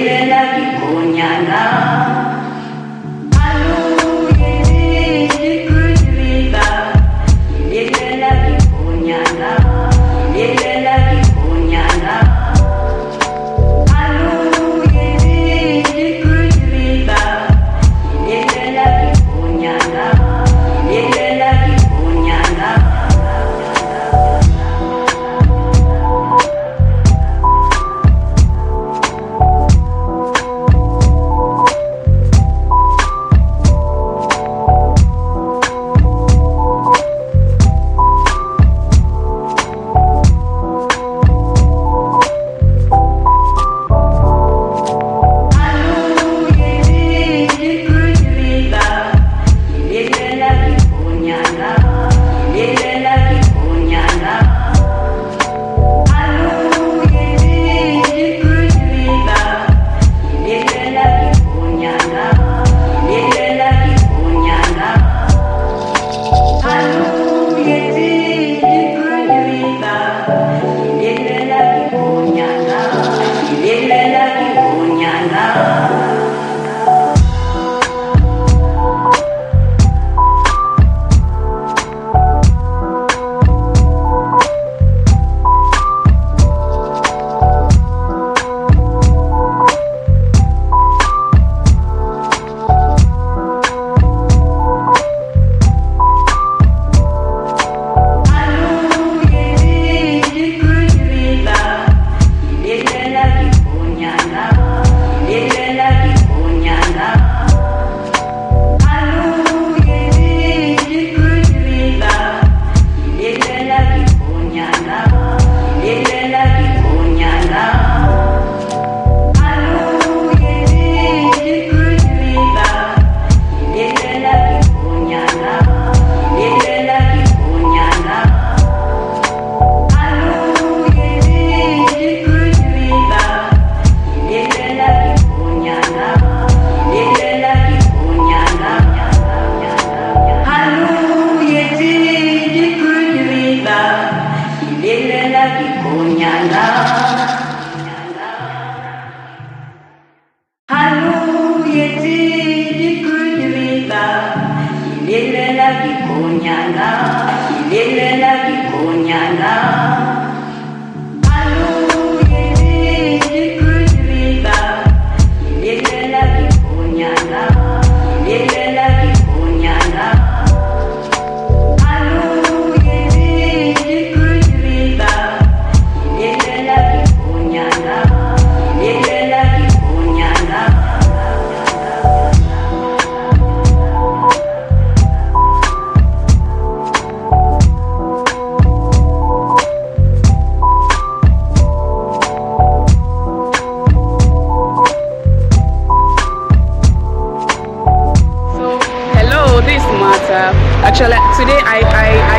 C: I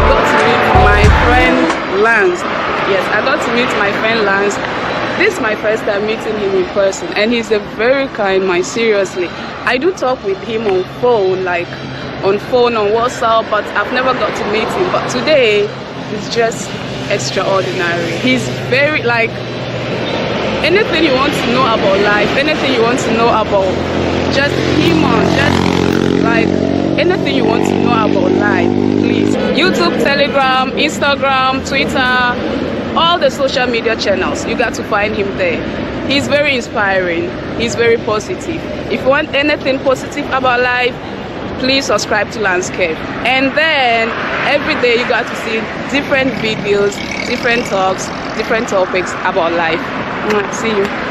C: got to meet my friend Lance. Yes, I got to meet my friend Lance. This is my first time meeting him in person, and he's a very kind man, seriously. I do talk with him on phone, on WhatsApp, but I've never got to meet him. But today, he's just extraordinary. He's very, anything you want to know about life, anything you want to know about just human, anything you want to know about life, please. YouTube, Telegram, Instagram, Twitter, all the social media channels, you got to find him there. He's very inspiring. He's very positive. If you want anything positive about life, please subscribe to LANCESCURV. And then every day you got to see different videos, different talks, different topics about life. See you.